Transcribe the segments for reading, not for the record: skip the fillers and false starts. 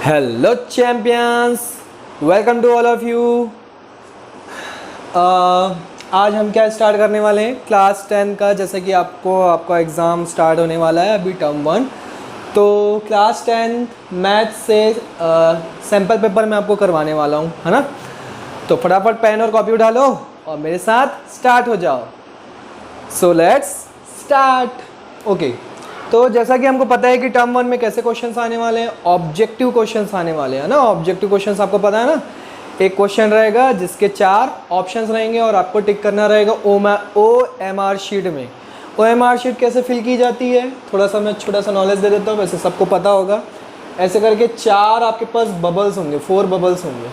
Hello champions, welcome to all of you. आज हम क्या स्टार्ट करने वाले हैं, क्लास 10 का। जैसे कि आपका एग्ज़ाम स्टार्ट होने वाला है अभी टर्म 1, तो क्लास 10 मैथ से सैम्पल पेपर मैं आपको करवाने वाला हूँ, है ना। तो फटाफट पेन और कॉपी उठा लो और मेरे साथ स्टार्ट हो जाओ। So let's start. ओके, तो जैसा कि हमको पता है कि टर्म 1 में कैसे क्वेश्चंस आने वाले हैं, ऑब्जेक्टिव क्वेश्चंस आने वाले हैं ना। ऑब्जेक्टिव क्वेश्चंस आपको पता है ना, एक क्वेश्चन रहेगा जिसके 4 ऑप्शंस रहेंगे और आपको टिक करना रहेगा OMR शीट में। OMR शीट कैसे फिल की जाती है, थोड़ा सा मैं छोटा सा नॉलेज दे देता हूँ, वैसे सबको पता होगा। ऐसे करके 4 आपके पास बबल्स होंगे, 4 बबल्स होंगे,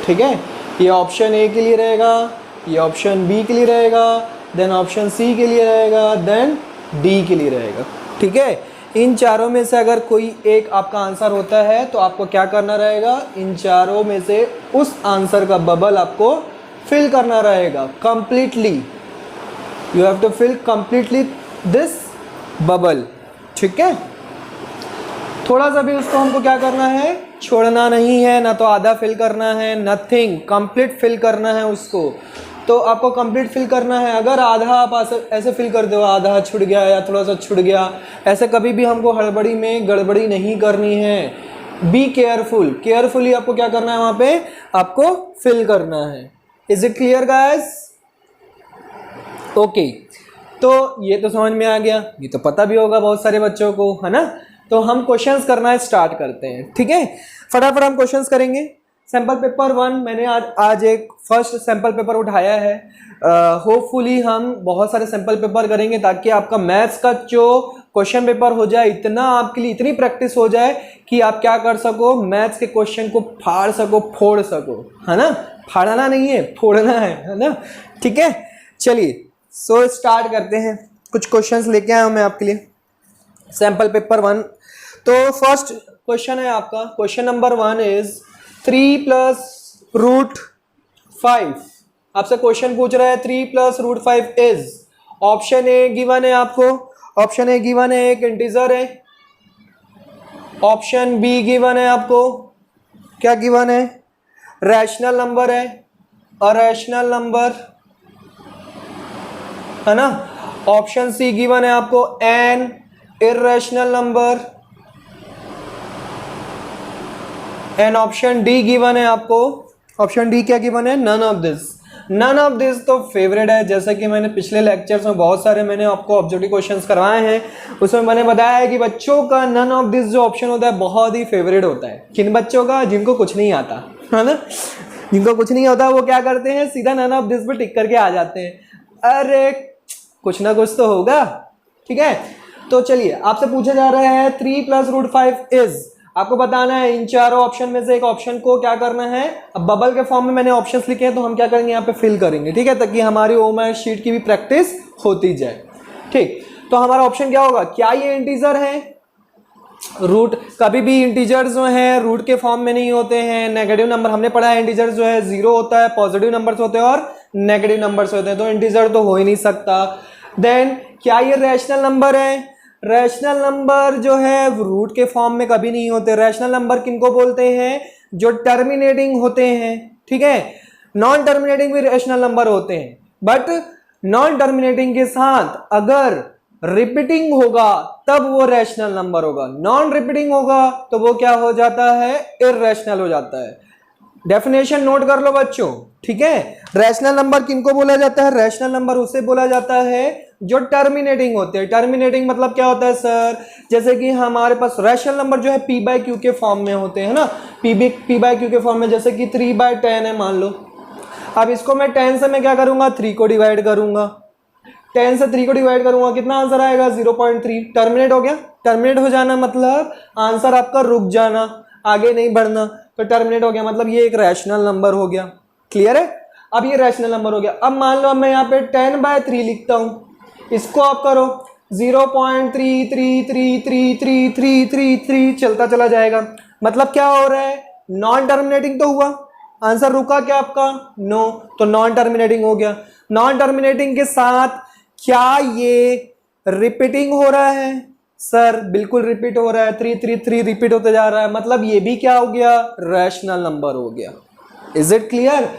ठीक है। ये ऑप्शन ए के लिए रहेगा, ये ऑप्शन बी के लिए रहेगा, देन ऑप्शन सी के लिए रहेगा, देन डी के लिए रहेगा, ठीक है। इन चारों में से अगर कोई एक आपका आंसर होता है तो आपको क्या करना रहेगा, इन चारों में से उस आंसर का बबल आपको फिल करना रहेगा completely. You have to fill completely this bubble, ठीक है। थोड़ा सा भी उसको हमको क्या करना है, छोड़ना नहीं है, ना तो आधा फिल करना है, नथिंग, कंप्लीट फिल करना है उसको। तो आपको कंप्लीट फिल करना है। अगर आधा आप ऐसे फिल कर दो, आधा छूट गया या थोड़ा सा छूट गया, ऐसे कभी भी हमको हड़बड़ी में गड़बड़ी नहीं करनी है। बी केयरफुल, केयरफुली आपको क्या करना है, वहाँ पे आपको फिल करना है। Is it clear guys? Okay, तो ये तो समझ में आ गया, ये तो पता भी होगा बहुत सारे बच्चों को, है ना। तो हम क्वेश्चंस करना स्टार्ट करते हैं, ठीक है। फटाफट हम क्वेश्चंस करेंगे। सैम्पल पेपर 1 मैंने आज एक फर्स्ट सैम्पल पेपर उठाया है। होपफुली हम बहुत सारे सैम्पल पेपर करेंगे ताकि आपका मैथ्स का जो क्वेश्चन पेपर हो जाए, इतना आपके लिए इतनी प्रैक्टिस हो जाए कि आप क्या कर सको, मैथ्स के क्वेश्चन को फाड़ सको, फोड़ सको, है ना। फाड़ना नहीं है, फोड़ना है ना, ठीक है। चलिए सो स्टार्ट करते हैं। कुछ क्वेश्चंस लेके आया हूं मैं आपके लिए, सैम्पल पेपर 1। तो फर्स्ट क्वेश्चन है आपका, क्वेश्चन नंबर 1 इज 3 + √5। आपसे क्वेश्चन पूछ रहा है 3 + √5 इज, ऑप्शन ए गिवन है आपको, ऑप्शन ए गिवन है एक इंटीजर है, ऑप्शन बी गिवन है आपको, क्या गिवन है, रैशनल नंबर है, अरैशनल नंबर, है ना। ऑप्शन सी गिवन है आपको an irrational number, and option D given है आपको, ऑप्शन डी क्या गिवन है, none of this. None of this तो फेवरेट है, जैसे कि मैंने पिछले लेक्चर्स में बहुत सारे मैंने आपको ऑब्जेक्टिव क्वेश्चंस करवाए हैं, उसमें मैंने बताया है कि बच्चों का नन ऑफ दिस जो ऑप्शन होता है बहुत ही फेवरेट होता है। किन बच्चों का, जिनको कुछ नहीं आता, है ना। जिनको कुछ नहीं होता वो क्या करते हैं, सीधा नन ऑफ दिस पे टिक करके आ जाते हैं। अरे कुछ ना कुछ तो होगा, ठीक है। तो चलिए आपसे पूछा जा रहा है 3 + √5 इज, आपको बताना है इन चारों ऑप्शन में से एक ऑप्शन को क्या करना है। अब बबल के फॉर्म में मैंने ऑप्शंस लिखे हैं तो हम क्या करेंगे, यहाँ पे फिल करेंगे, ठीक है, ताकि हमारी OMR शीट की भी प्रैक्टिस होती जाए, ठीक। तो हमारा ऑप्शन क्या होगा, क्या ये इंटीजर है, रूट कभी भी इंटीजर्स जो है रूट के फॉर्म में नहीं होते हैं। नेगेटिव नंबर हमने पढ़ा है, इंटीजर जो है 0 होता है, पॉजिटिव नंबर्स होते हैं और नेगेटिव नंबर्स होते हैं, तो इंटीजर तो हो ही नहीं सकता। देन क्या ये रैशनल नंबर है, रैशनल नंबर जो है रूट के फॉर्म में कभी नहीं होते। रैशनल नंबर किनको बोलते हैं, जो टर्मिनेटिंग होते हैं, ठीक है। नॉन टर्मिनेटिंग भी रैशनल नंबर होते हैं, बट नॉन टर्मिनेटिंग के साथ अगर रिपीटिंग होगा तब वो रैशनल नंबर होगा, नॉन रिपीटिंग होगा तो वो क्या हो जाता है, इररेशनल हो जाता है। डेफिनेशन नोट कर लो बच्चों, ठीक है। रैशनल नंबर किनको बोला जाता है, रैशनल नंबर उसे बोला जाता है जो टर्मिनेटिंग होते हैं। टर्मिनेटिंग मतलब क्या होता है सर, जैसे कि हमारे पास रैशनल नंबर जो है p/q के फॉर्म में होते हैं ना, p/q के फॉर्म में, जैसे कि 3/10 है मान लो। अब इसको मैं 10 से मैं क्या करूंगा, 3 को डिवाइड करूंगा, 10 से 3 को डिवाइड करूंगा, कितना आंसर आएगा 0.3। टर्मिनेट हो गया, टर्मिनेट हो जाना मतलब आंसर आपका रुक जाना, आगे नहीं बढ़ना, तो टर्मिनेट हो गया मतलब ये एक रैशनल नंबर हो गया। क्लियर है, अब ये रैशनल नंबर हो गया। अब मान लो मैं यहाँ पे 10/3 लिखता हूँ, इसको आप करो 0.33333333 चलता चला जाएगा, मतलब क्या हो रहा है, नॉन टर्मिनेटिंग तो हुआ, आंसर रुका क्या आपका, नो, तो नॉन टर्मिनेटिंग हो गया। नॉन टर्मिनेटिंग के साथ क्या ये रिपीटिंग हो रहा है, सर बिल्कुल रिपीट हो रहा है, 3 रिपीट होते जा रहा है, मतलब ये भी क्या हो गया, रैशनल नंबर हो गया। Is it clear?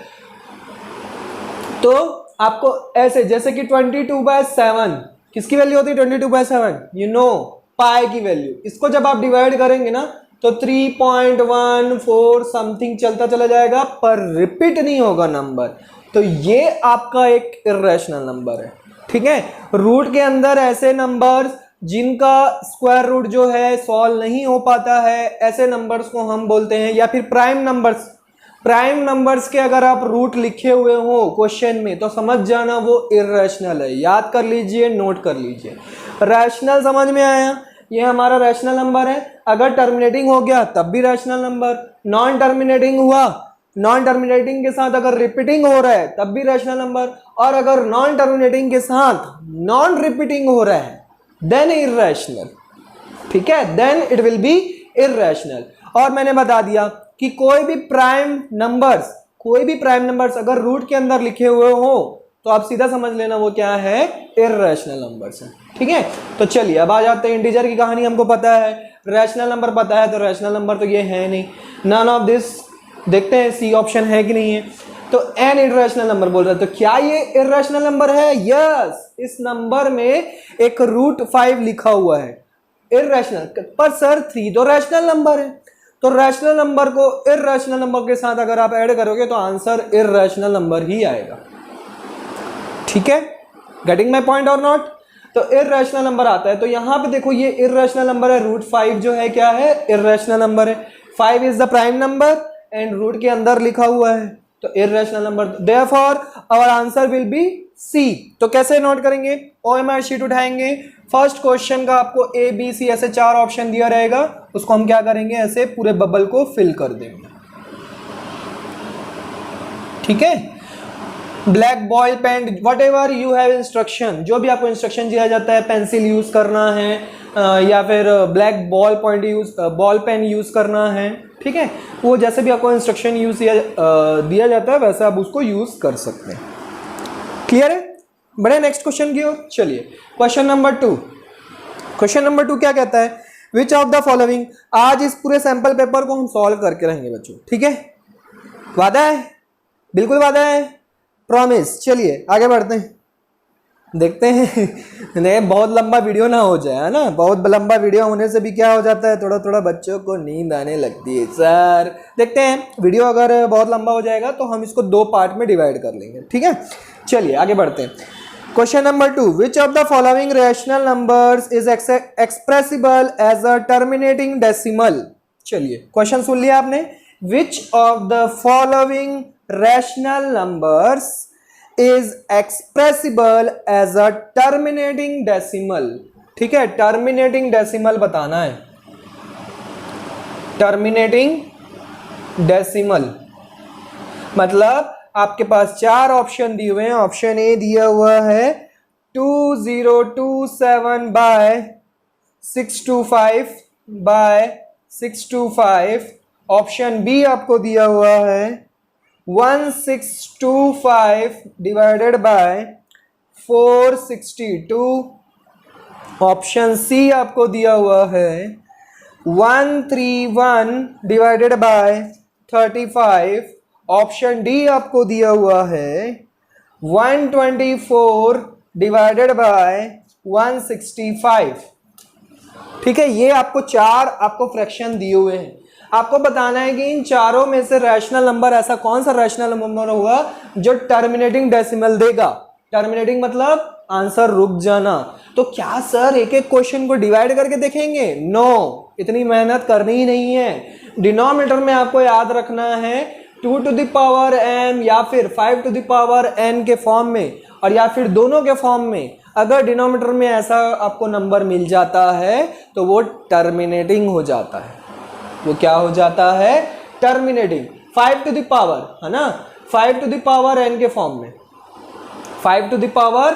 तो आपको ऐसे जैसे कि 22/7 किसकी वैल्यू होती है, 22/7 यू नो पाई की वैल्यू, इसको जब आप डिवाइड करेंगे ना तो 3.14 समथिंग चलता चला जाएगा, पर रिपीट नहीं होगा नंबर। तो ये आपका एक इर्रेशनल नंबर है, ठीक है। रूट के अंदर ऐसे नंबर्स जिनका स्क्वायर रूट जो है सॉल्व नहीं हो पाता है, ऐसे नंबर्स को हम बोलते हैं, या फिर प्राइम नंबर्स। प्राइम नंबर्स के अगर आप रूट लिखे हुए हो क्वेश्चन में तो समझ जाना वो इर्रेशनल है, याद कर लीजिए, नोट कर लीजिए। रैशनल समझ में आया, ये हमारा रैशनल नंबर है। अगर टर्मिनेटिंग हो गया तब भी रैशनल नंबर, नॉन टर्मिनेटिंग हुआ, नॉन टर्मिनेटिंग के साथ अगर रिपीटिंग हो रहा है तब भी रैशनल नंबर, और अगर नॉन टर्मिनेटिंग के साथ नॉन रिपीटिंग हो रहा है देन इर्रेशनल, ठीक है, then it will be irrational. और मैंने बता दिया कि कोई भी प्राइम नंबर्स अगर रूट के अंदर लिखे हुए हो तो आप सीधा समझ लेना वो क्या है, इर्रेशनल नंबर्स है, ठीक है। तो चलिए अब आ जाते हैं, इंटीजर की कहानी हमको पता है, रैशनल नंबर पता है, तो रैशनल नंबर तो ये है नहीं, नन ऑफ दिस। देखते हैं सी ऑप्शन है कि नहीं है। तो एन इर्रेशनल नंबर बोल रहा है, तो क्या ये इर्रेशनल नंबर है? यस, इस नंबर में एक √5 लिखा हुआ है, इर्रेशनल। पर सर 3 तो रैशनल नंबर है, तो रैशनल नंबर को इर्रेशनल नंबर के साथ अगर आप ऐड करोगे तो आंसर इर्रेशनल नंबर ही आएगा, ठीक है। गेटिंग माई पॉइंट और नॉट? तो इर्रेशनल नंबर आता है, तो यहां पे देखो ये इर्रेशनल नंबर है, √5 जो है क्या है, इर्रेशनल नंबर है। 5 is the prime number and root के अंदर लिखा हुआ है, तो irrational number, therefore our answer will be C. तो कैसे नोट करेंगे, ओएमआर शीट उठाएंगे, फर्स्ट क्वेश्चन का आपको ए बी सी ऐसे 4 ऑप्शन दिया रहेगा, उसको हम क्या करेंगे, ऐसे पूरे बबल को फिल कर देंगे, ठीक है। Black ball pen, whatever you have instruction, जो भी आपको इंस्ट्रक्शन दिया जाता है, पेंसिल यूज करना है या फिर ब्लैक बॉल पेन यूज करना है, ठीक है, वो जैसे भी आपको इंस्ट्रक्शन दिया जाता है वैसे आप उसको यूज कर सकते हैं। क्लियर है? बड़े नेक्स्ट क्वेश्चन की ओर चलिए। क्वेश्चन नंबर 2, क्वेश्चन नंबर 2 क्या कहता है, विच ऑफ द फॉलोइंग, आज इस पूरे सैंपल पेपर को हम सॉल्व करके रहेंगे बच्चों, ठीक है, वादा है, बिल्कुल वादा है, प्रॉमिस। चलिए आगे बढ़ते हैं, देखते हैं नहीं बहुत लंबा वीडियो ना हो जाए, है ना, बहुत लंबा वीडियो होने से भी क्या हो जाता है, थोड़ा थोड़ा बच्चों को नींद आने लगती है सर। देखते हैं, वीडियो अगर बहुत लंबा हो जाएगा तो हम इसको 2 पार्ट में डिवाइड कर लेंगे, ठीक है। चलिए आगे बढ़ते हैं। Question number 2, which of the following rational numbers is expressible as a terminating decimal. चलिए क्वेश्चन सुन लिया आपने, which of the following rational numbers is expressible as a terminating decimal, ठीक है, टर्मिनेटिंग डेसिमल बताना है, टर्मिनेटिंग डेसिमल मतलब आपके पास 4 ऑप्शन दिए हुए हैं। ऑप्शन ए दिया हुआ है 2027/625/625, ऑप्शन बी आपको दिया हुआ है 1625/462, ऑप्शन सी आपको दिया हुआ है 131/35, ऑप्शन डी आपको दिया हुआ है 124/165, ठीक है। ये आपको 4 आपको फ्रैक्शन दिए हुए हैं, आपको बताना है कि इन चारों में से रैशनल नंबर ऐसा कौन सा रैशनल नंबर होगा जो टर्मिनेटिंग डेसिमल देगा। टर्मिनेटिंग मतलब आंसर रुक जाना। तो क्या सर एक एक क्वेश्चन को डिवाइड करके देखेंगे? नो, इतनी मेहनत करनी ही नहीं है। डिनोमिनेटर में आपको याद रखना है 2 to the power n या फिर 5 to the power n के फॉर्म में, और या फिर दोनों के फॉर्म में। अगर डिनोमिनेटर में ऐसा आपको नंबर मिल जाता है तो वो टर्मिनेटिंग हो जाता है, वो क्या हो जाता है, टर्मिनेटिंग। 5 to the power है ना, 5 to the power n के फॉर्म में, 5 to the power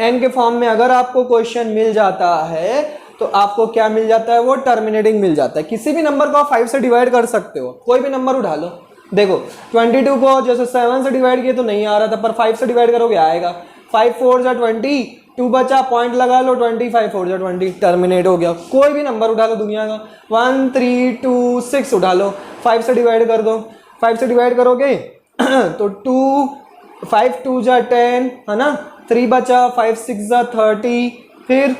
n के फॉर्म में अगर आपको क्वेश्चन मिल जाता है तो आपको क्या मिल जाता है, वो टर्मिनेटिंग मिल जाता है। किसी भी नंबर को आप 5 से डिवाइड कर सकते हो, कोई भी नंबर उठा लो। देखो 22 को जैसे 7 से डिवाइड किए तो नहीं आ रहा था, पर 5 से डिवाइड करोगे आएगा। 5 4 जा 20, 2 बचा, पॉइंट लगा लो, 20, 5 4 जा 20, टर्मिनेट हो गया। कोई भी नंबर उठा लो दुनिया का, 1 3 2 6 उठा लो, 5 से डिवाइड कर दो, 5 से डिवाइड करोगे तो 2 5 2 जा 10 है ना, 3 बचा, 5 6 जा 30, फिर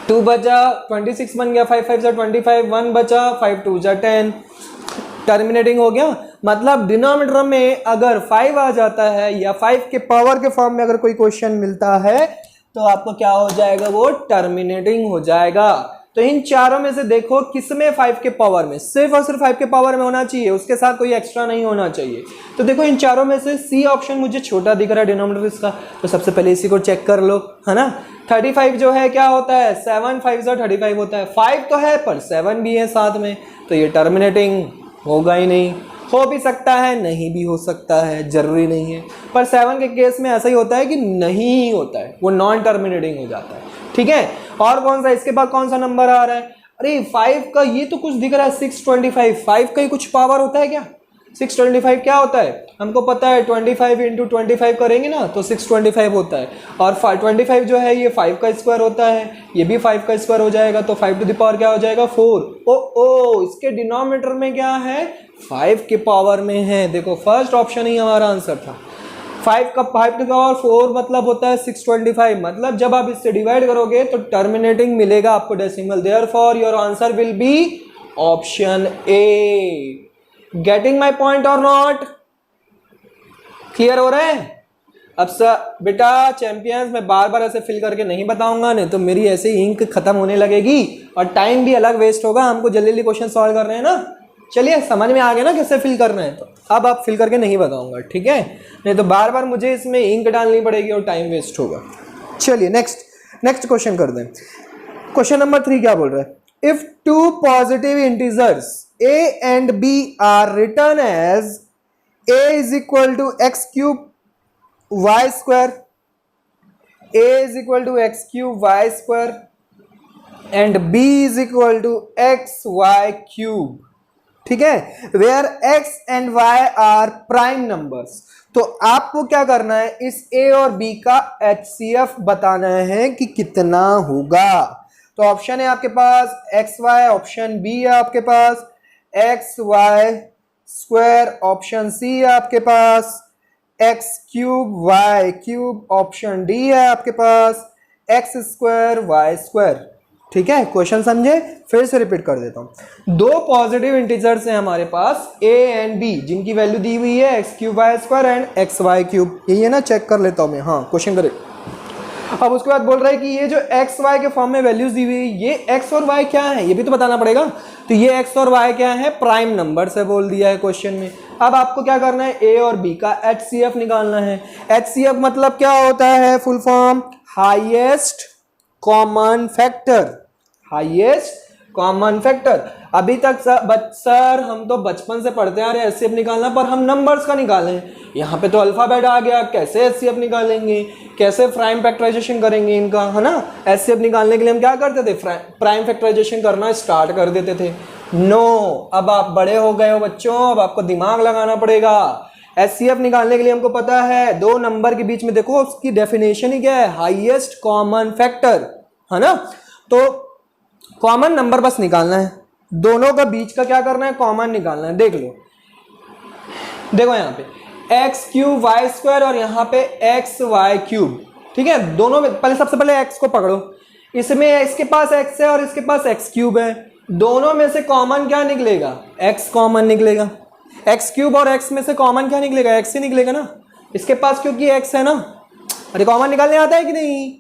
2 बचा, 26 बन गया, 5 5 जा 25, 1 बचा, 5 2 जा 10, टर्मिनेटिंग हो गया। मतलब डिनोमिनेटर में अगर 5 आ जाता है या 5 के पावर के फॉर्म में अगर कोई क्वेश्चन मिलता है तो आपको क्या हो जाएगा, वो टर्मिनेटिंग हो जाएगा। तो इन चारों में से देखो किसमें 5 के पावर में, सिर्फ और सिर्फ 5 के पावर में होना चाहिए, उसके साथ कोई एक्स्ट्रा नहीं होना चाहिए। तो देखो इन चारों में से सी ऑप्शन मुझे छोटा दिख रहा है डिनोमिनेटर इसका, तो सबसे पहले इसी को चेक कर लो, है ना। 35 जो है क्या होता है, 7 5 35 होता है, 5 तो है पर 7 भी है साथ में, तो ये टर्मिनेटिंग होगा ही नहीं। हो भी सकता है, नहीं भी हो सकता है, जरूरी नहीं है, पर 7 के केस में ऐसा ही होता है कि नहीं होता है, वो नॉन टर्मिनेटिंग हो जाता है। ठीक है, और कौन सा इसके बाद कौन सा नंबर आ रहा है, अरे 5 का ये तो कुछ दिख रहा है 625, 5 का ही कुछ पावर होता है क्या, 625 क्या होता है हमको पता है, 25 इंटू 25 करेंगे ना तो 625 होता है, और 25 जो है ये 5 का स्क्वायर होता है, ये भी 5 का स्क्वायर हो जाएगा, तो 5 टू द पावर क्या हो जाएगा 4। ओ इसके डिनोमिनेटर में क्या है, 5 के पावर में है। देखो फर्स्ट ऑप्शन ही हमारा आंसर था, 5 टू द पावर 4 मतलब होता है 625, मतलब जब आप इससे डिवाइड करोगे तो टर्मिनेटिंग मिलेगा आपको decimal, therefore your answer will be option A. Getting my point और नॉट, क्लियर हो रहा है। अब सर बेटा चैंपियंस मैं बार बार ऐसे फिल करके नहीं बताऊंगा, नहीं तो मेरी ऐसे ही इंक खत्म होने लगेगी और टाइम भी अलग वेस्ट होगा, हमको जल्दी जल्दी क्वेश्चन सॉल्व कर रहे हैं ना। चलिए समझ में आ गया ना कैसे फिल करना है, तो अब आप फिल करके नहीं बताऊंगा, ठीक है, नहीं तो बार बार मुझे इसमें इंक डालनी पड़ेगी और टाइम वेस्ट होगा। चलिए नेक्स्ट क्वेश्चन कर दें। क्वेश्चन नंबर 3 क्या बोल रहा है, if two positive integers a and b are written as a is equal to x cube y square, a is equal to x cube y square and b is equal to x y cube, ठीक है, where x and y are prime numbers। तो आपको क्या करना है, इस a और b का HCF बताना है कि कितना होगा। तो ऑप्शन है आपके पास एक्स वाई, ऑप्शन बी है आपके पास x y square, option C है आपके पास x cube y cube, option D है आपके पास एक्स स्क्वायर वाई स्क्वायर। ठीक है, क्वेश्चन समझे, फिर से रिपीट कर देता हूं। दो पॉजिटिव इंटीजर्स हैं हमारे पास a एंड b, जिनकी वैल्यू दी हुई है x cube y square and x y cube, यही है ना, चेक कर लेता हूं मैं, हाँ क्वेश्चन करे। अब उसके बाद बोल रहा है कि ये जो एक्स वाई के फॉर्म में वैल्यूज दी हुई है, ये एक्स और वाई क्या है ये भी तो बताना पड़ेगा। तो ये एक्स और वाई क्या है, प्राइम नंबर से बोल दिया है क्वेश्चन में। अब आपको क्या करना है, ए और बी का HCF निकालना है। HCF मतलब क्या होता है, full form highest common factor, highest common factor. अभी तक सर हम तो बचपन से पढ़ते आ रहे हैं HCF निकालना, पर हम नंबर्स का निकालें, यहाँ पे तो अल्फाबेट आ गया, कैसे HCF निकालेंगे, कैसे प्राइम फैक्टराइजेशन करेंगे इनका, है ना। HCF निकालने के लिए हम क्या करते थे, प्राइम फैक्टराइजेशन करना स्टार्ट कर देते थे। नो, अब आप बड़े हो गए हो बच्चों, अब आपको दिमाग लगाना पड़ेगा। HCF निकालने के लिए हमको पता है दो नंबर के बीच में, देखो उसकी डेफिनेशन ही क्या है, हाईएस्ट कॉमन फैक्टर, है ना। तो कॉमन नंबर बस निकालना है, दोनों का बीच का क्या करना है, कॉमन निकालना है। देख लो, देखो यहाँ पे एक्स क्यूब वाई स्क्वायर और यहाँ पे एक्स वाई क्यूब, ठीक है। दोनों में पहले सबसे पहले एक्स को पकड़ो, इसमें इसके पास एक्स है और इसके पास एक्स क्यूब है, दोनों में से कॉमन क्या निकलेगा, एक्स कॉमन निकलेगा। एक्स क्यूब और एक्स में से कॉमन क्या निकलेगा, एक्स ही निकलेगा ना, इसके पास क्योंकि एक्स है ना। अरे कॉमन निकालने आता है कि नहीं,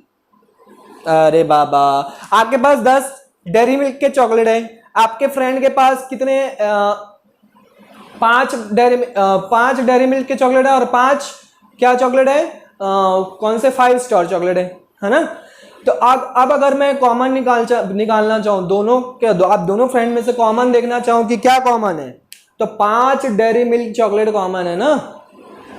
अरे बाबा आपके पास 10 डेयरी मिल्क के चॉकलेट है, आपके फ्रेंड के पास कितने 5 डेयरी मिल्क के चॉकलेट है और 5 क्या चॉकलेट है, कौन से 5 स्टार चॉकलेट है ना। तो अब अगर मैं कॉमन निकालना चाहूँ दोनों के, आप दोनों फ्रेंड में से कॉमन देखना चाहूँ कि क्या कॉमन है, तो 5 डेयरी मिल्क चॉकलेट कॉमन है ना,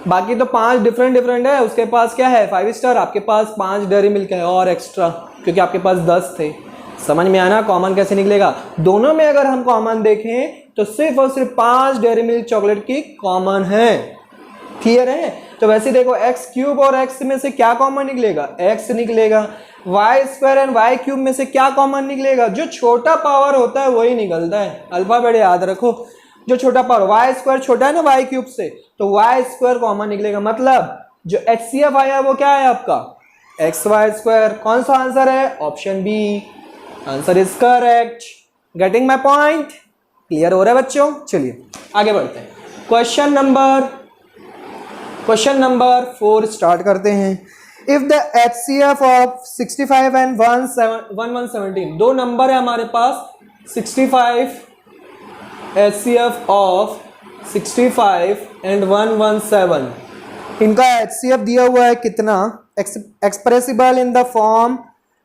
बाकी तो 5 डिफरेंट है। उसके पास क्या है 5 स्टार, आपके पास 5 डेयरी मिल्क है और एक्स्ट्रा, क्योंकि आपके पास 10 थे। समझ में आना कॉमन कैसे निकलेगा। दोनों में अगर हम कॉमन देखें तो सिर्फ और सिर्फ 5 डेयरी मिल्क चॉकलेट की कॉमन है, क्लियर है। तो वैसे देखो एक्स क्यूब और एक्स में से क्या कॉमन निकलेगा, एक्स निकलेगा। Y square and y cube में से क्या कॉमन निकलेगा, जो छोटा पावर होता है वही निकलता है। अल्फाबेट याद रखो, जो छोटा पावर, वाई स्क्वायर छोटा है ना वाई क्यूब से, तो वाई स्क्वायर कॉमन निकलेगा। मतलब जो HCF आया वो क्या है आपका, एक्स वाई स्क्वायर। कौन सा आंसर है, option B, answer is correct. Getting my point, clear हो रहा है बच्चों। चलिए आगे बढ़ते हैं, क्वेश्चन नंबर 4 स्टार्ट करते हैं। If the HCF of 65 and 1117, दो नंबर है हमारे पास 65, HCF ऑफ 65 एंड 117, इनका HCF दिया हुआ है कितना, expressible in the form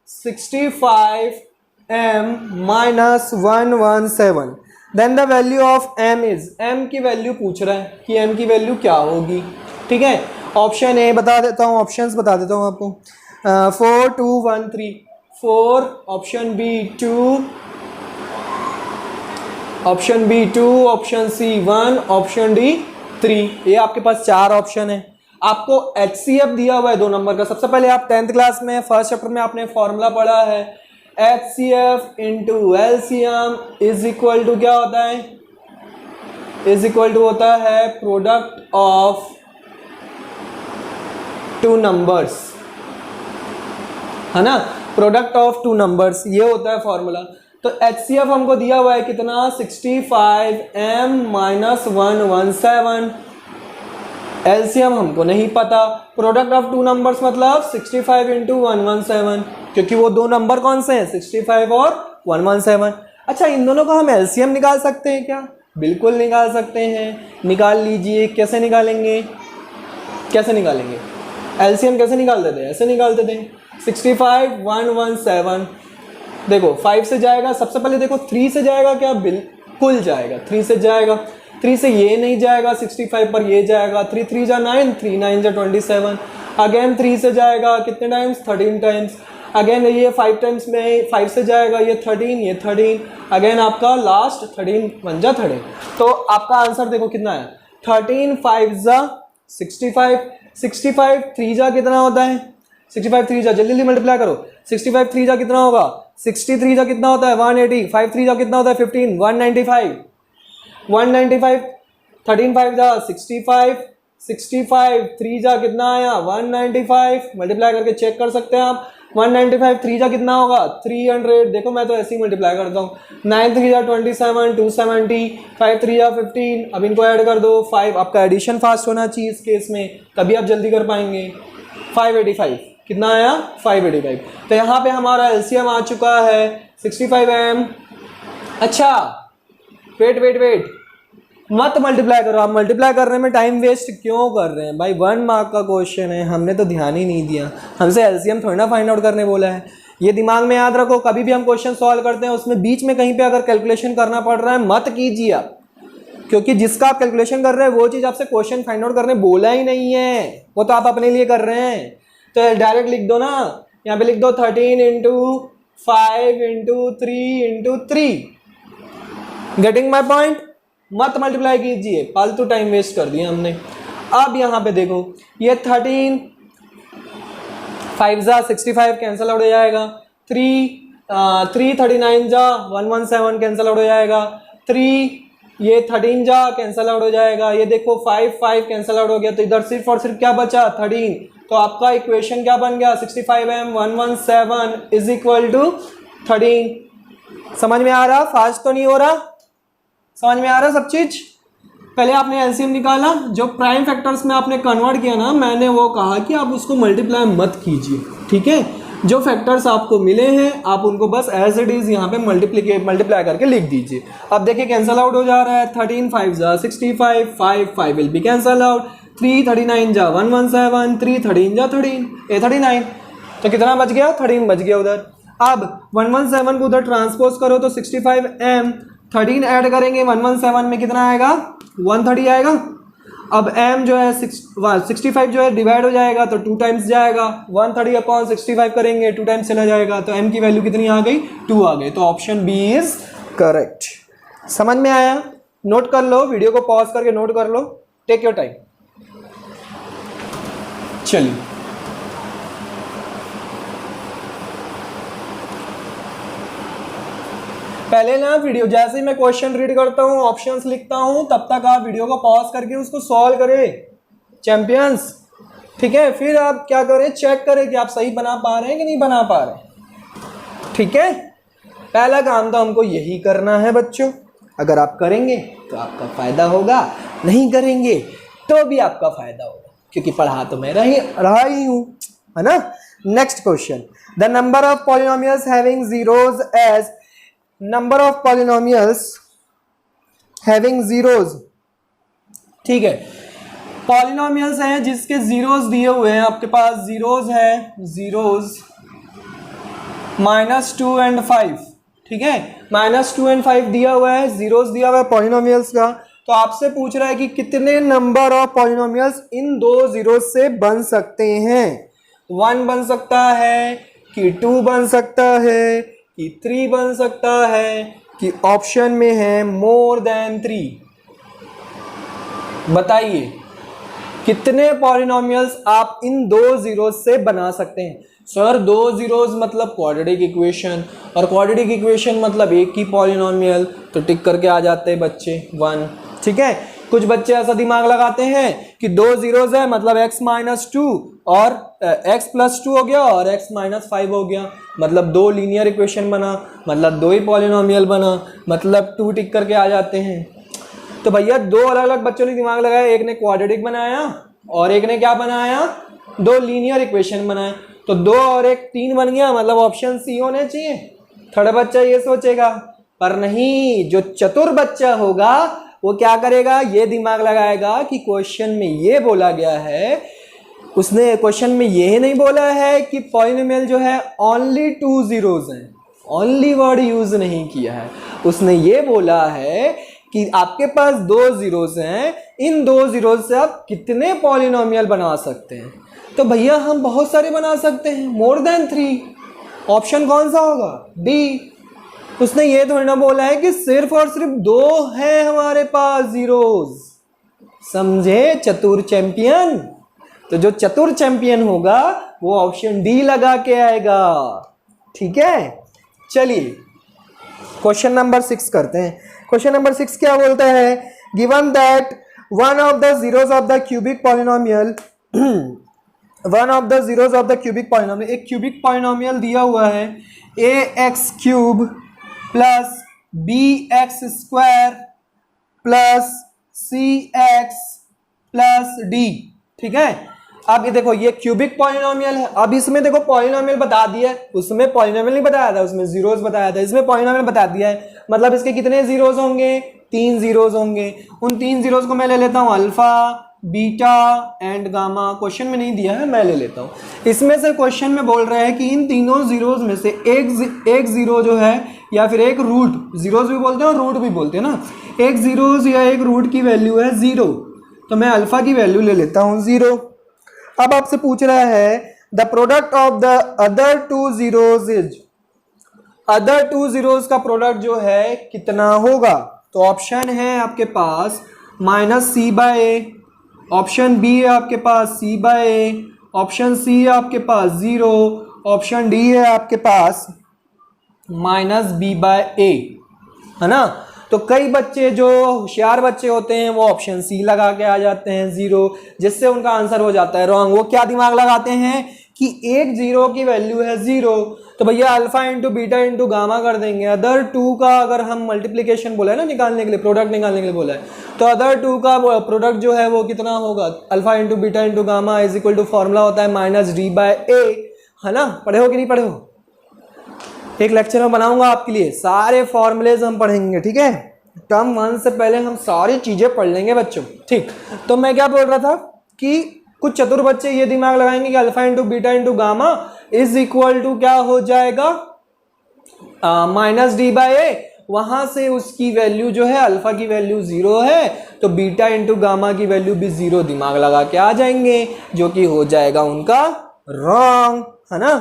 65m minus 117, then the value of m is, m की वैल्यू पूछ रहा है कि m की वैल्यू क्या होगी। ठीक है, ऑप्शन ए बता देता हूँ, ऑप्शंस बता देता हूँ आपको, 4 2 1 3 4, option B 2, option B 2, option C 1, option D 3। ये आपके पास 4 ऑप्शन है। आपको HCF दिया हुआ है दो नंबर का। सबसे पहले आप 10th क्लास में फर्स्ट चैप्टर में आपने फॉर्मूला पढ़ा है, HCF into LCM is equal to क्या होता है, इज इक्वल टू होता है प्रोडक्ट ऑफ टू नंबर्स, है ना, प्रोडक्ट ऑफ टू नंबर्स, ये होता है फॉर्मूला। तो HCF हमको दिया हुआ है कितना, 65m माइनस 117, LCM हमको नहीं पता, प्रोडक्ट ऑफ टू नंबर्स मतलब 65 इंटू 117, क्योंकि वो दो नंबर कौन से हैं, 65 और 117। अच्छा, इन दोनों का हम LCM निकाल सकते हैं क्या, बिल्कुल निकाल सकते हैं, निकाल लीजिए। कैसे निकालेंगे, कैसे निकालेंगे, LCM कैसे निकालते थे, ऐसे निकालते थे, 65 117, देखो 5 से जाएगा, सबसे पहले देखो 3 से जाएगा क्या, बिल्कुल जाएगा, 3 से जाएगा, 3 से ये नहीं जाएगा 65 पर, ये जाएगा, 3 3 जा 9, 3 9 जा 27, अगेन 3 से जाएगा कितने टाइम्स, 13 टाइम्स, अगेन ये 5 टाइम्स में 5 से जाएगा, ये 13, ये 13, अगेन आपका लास्ट 13 1 जा 13। तो आपका आंसर देखो कितना है, 13 5 जा 65, 65 3 जा कितना होता है, 65 3 जा, जल्दी जल्दी मल्टीप्लाई करो, 65 3 जा कितना होगा, 63 जा कितना होता है 180, 5 3 जा कितना होता है 15, 195, 195, 13 5 जा 65, 65 3 जा कितना आया 195, मल्टीप्लाई करके चेक कर सकते हैं आप, 195 3 जा कितना होगा 300, देखो मैं तो ऐसे ही मल्टीप्लाई करता हूँ, 9 3 जा 27, 270, 5 3 जा 15, अब इनको ऐड कर दो 5, आपका एडिशन फास्ट होना चाहिए इस केस में, तभी आप जल्दी कर पाएंगे। 585 कितना आया 585, तो यहाँ पे हमारा LCM आ चुका है 65m। अच्छा वेट मत मल्टीप्लाई करो, आप मल्टीप्लाई करने में टाइम वेस्ट क्यों कर रहे हैं भाई, 1 मार्क का क्वेश्चन है, हमने तो ध्यान ही नहीं दिया, हमसे LCM थोड़ी ना फाइंड आउट करने बोला है। ये दिमाग में याद रखो, कभी भी हम क्वेश्चन सॉल्व करते हैं उसमें बीच में कहीं पे अगर कैलकुलेशन करना पड़ रहा है मत कीजिए आप, क्योंकि जिसका आप कैलकुलेशन कर रहे हैं वो चीज़ आपसे क्वेश्चन फाइंड आउट करने बोला ही नहीं है, वो तो आप अपने लिए कर रहे हैं। तो डायरेक्ट लिख दो ना, यहाँ पे लिख दो 13 into 5 into 3 into 3। Getting my point, मत मल्टीप्लाई कीजिए, फालतू टाइम वेस्ट कर दिया हमने। अब यहाँ पे देखो ये 13 5 जा 65 कैंसिल आउट हो जाएगा, 3 39 जा 117 कैंसिल आउट हो जाएगा, 3 ये 13 जा कैंसिल आउट हो जाएगा, ये देखो 5 5 कैंसिल आउट हो गया, तो इधर सिर्फ और सिर्फ क्या बचा 13। तो आपका इक्वेशन क्या बन गया 65m 117 इज इक्वल टू 13। समझ में आ रहा, फास्ट तो नहीं हो रहा, समझ में आ रहा सब चीज। पहले आपने LCM निकाला, जो प्राइम फैक्टर्स में आपने कन्वर्ट किया ना, मैंने वो कहा कि आप उसको मल्टीप्लाई मत कीजिए, ठीक है, जो फैक्टर्स आपको मिले हैं आप उनको बस एज इट इज यहाँ पे मल्टीप्लाई करके लिख दीजिए। अब देखिए कैंसल आउट हो जा रहा है, 13 5 जा 65, 5 5 विल बी कैंसल आउट, 3 39 जा 117, 3 13 जा 39, तो कितना बच गया 13 बच गया उधर। अब 117 को उधर ट्रांसपोज करो तो 65m, 13 ऐड करेंगे 117 में कितना आएगा 130 आएगा। अब m जो है 65 जो है डिवाइड हो जाएगा तो 2 टाइम्स जाएगा, 130 अपॉन 65 करेंगे 2 टाइम्स चला जाएगा, तो m की वैल्यू कितनी आ गई 2 आ गई, तो ऑप्शन बी इज करेक्ट। समझ में आया, नोट कर लो, वीडियो को पॉज करके नोट कर लो, टेक योर टाइम। चलिए पहले ना वीडियो जैसे ही मैं क्वेश्चन रीड करता हूँ, ऑप्शंस लिखता हूँ, तब तक आप वीडियो को पॉज करके उसको सॉल्व करें चैंपियंस, ठीक है। फिर आप क्या करें, चेक करें कि आप सही बना पा रहे हैं कि नहीं बना पा रहे, ठीक है। पहला काम तो हमको यही करना है बच्चों। अगर आप करेंगे तो आपका फायदा होगा, नहीं करेंगे तो भी आपका फायदा होगा, क्योंकि पढ़ा तो मैं रहा ही हूँ, है ना। Next question, the number of polynomials having zeros as number of polynomials having zeros, ठीक है। पॉलिनोमियल्स हैं जिसके जीरोज दिए हुए हैं आपके पास, जीरोज है, जीरोज -2 and 5, ठीक है। -2 and 5 दिया हुआ है, जीरोज दिया हुआ है पॉलिनोमियल्स का। तो आपसे पूछ रहा है कि कितने नंबर ऑफ पॉलिनोमियल्स इन दो जीरोज से बन सकते हैं। 1 बन सकता है कि 2 बन सकता है कि 3 बन सकता है कि ऑप्शन में है मोर देन 3। बताइए कितने पॉलिनोमियल्स आप इन दो जीरोज से बना सकते हैं। सर दो जीरोज मतलब क्वाड्रेटिक इक्वेशन, और क्वाड्रेटिक इक्वेशन मतलब एक ही पॉलिनोमियल, तो टिक करके आ जाते हैं बच्चे 1, ठीक है। कुछ बच्चे ऐसा दिमाग लगाते हैं कि दो जीरोज है मतलब x -2 और x + 2 हो गया और x - 5 हो गया, मतलब दो लीनियर इक्वेशन बना, मतलब दो ही पॉलिनोमियल बना, मतलब 2 टिक करके आ जाते हैं। तो भैया दो अलग अलग बच्चों ने दिमाग लगाया, एक ने क्वाड्रेटिक बनाया और एक ने क्या बनाया, दो लीनियर इक्वेशन बनाए। तो 2 और 1 3 बन गया, मतलब ऑप्शन सी होने चाहिए। थर्ड बच्चा ये सोचेगा, पर नहीं, जो चतुर बच्चा होगा वो क्या करेगा, ये दिमाग लगाएगा कि क्वेश्चन में ये बोला गया है, उसने क्वेश्चन में ये नहीं बोला है कि पॉलिनोमियल जो है ओनली 2 जीरोज हैं, ओनली वर्ड यूज नहीं किया है। उसने ये बोला है कि आपके पास दो जीरोज हैं, इन दो जीरोज से आप कितने पॉलिनोमियल बना सकते हैं। तो भैया हम बहुत सारे बना सकते हैं, मोर देन 3। ऑप्शन कौन सा होगा, डी। उसने ये थोड़ी ना बोला है कि सिर्फ और सिर्फ दो हैं हमारे पास जीरोज, समझे चतुर चैंपियन। तो जो चतुर चैंपियन होगा वो ऑप्शन डी लगा के आएगा, ठीक है। चलिए क्वेश्चन नंबर 6 करते हैं। क्वेश्चन नंबर 6 क्या बोलता है, given that one of the zeros of the cubic polynomial one of the zeros of the cubic polynomial, एक क्यूबिक पॉलिनोमियल दिया हुआ है ax³ plus bx² plus cx plus d, ठीक है। अब ये देखो ये क्यूबिक पॉलिनोमियल है। अब इसमें देखो पॉलिनोमियल बता दिया है, उसमें पॉलिनोमियल नहीं बताया था, उसमें जीरोज बताया था, इसमें पॉलिनोमियल बता दिया है। मतलब इसके कितने जीरोज होंगे, 3 जीरोज होंगे। उन 3 जीरोज को मैं ले लेता हूँ alpha, beta and gamma. Question में नहीं दिया है, मैं ले लेता हूँ। इसमें से क्वेश्चन में बोल रहा है कि इन तीनों जीरोज में से एक जीरो जो है या फिर एक रूट, जीरोज भी बोलते हैं और रूट भी बोलते हैं ना, एक जीरोज या एक रूट की वैल्यू है 0, तो मैं अल्फा की वैल्यू ले लेता हूँ 0। अब आपसे पूछ रहा है the product of the other 2 zeros is, other 2 zeros का प्रोडक्ट जो है कितना होगा। तो ऑप्शन है आपके पास -c/a, ऑप्शन बी है आपके पास c/a, ऑप्शन सी है आपके पास 0, ऑप्शन डी है आपके पास -b/a, है ना। तो कई बच्चे जो होशियार बच्चे होते हैं वो ऑप्शन सी लगा के आ जाते हैं 0, जिससे उनका आंसर हो जाता है रॉन्ग। वो क्या दिमाग लगाते हैं कि एक जीरो की वैल्यू है 0, तो भैया alpha into beta into gamma कर देंगे। अदर 2 का अगर हम मल्टीप्लिकेशन बोला है ना निकालने के लिए, प्रोडक्ट निकालने के लिए बोला है, तो अदर 2 का प्रोडक्ट जो है वो कितना होगा, alpha into beta into gamma is equal to formula होता है -d/a, है ना। पढ़े हो कि नहीं पढ़े हो, एक लेक्चर में बनाऊंगा आपके लिए, सारे फॉर्मूलेज हम पढ़ेंगे, ठीक है। टर्म 1 से पहले हम सारी चीजें पढ़ लेंगे बच्चों, ठीक। तो मैं क्या बोल रहा था कि कुछ चतुर बच्चे ये दिमाग लगाएंगे कि alpha into beta into gamma is equal to क्या हो जाएगा, -d/a। वहां से उसकी वैल्यू जो है, अल्फा की वैल्यू 0 है, तो बीटा इंटू गामा की वैल्यू भी 0 दिमाग लगा के आ जाएंगे, जो कि हो जाएगा उनका रॉन्ग, है ना।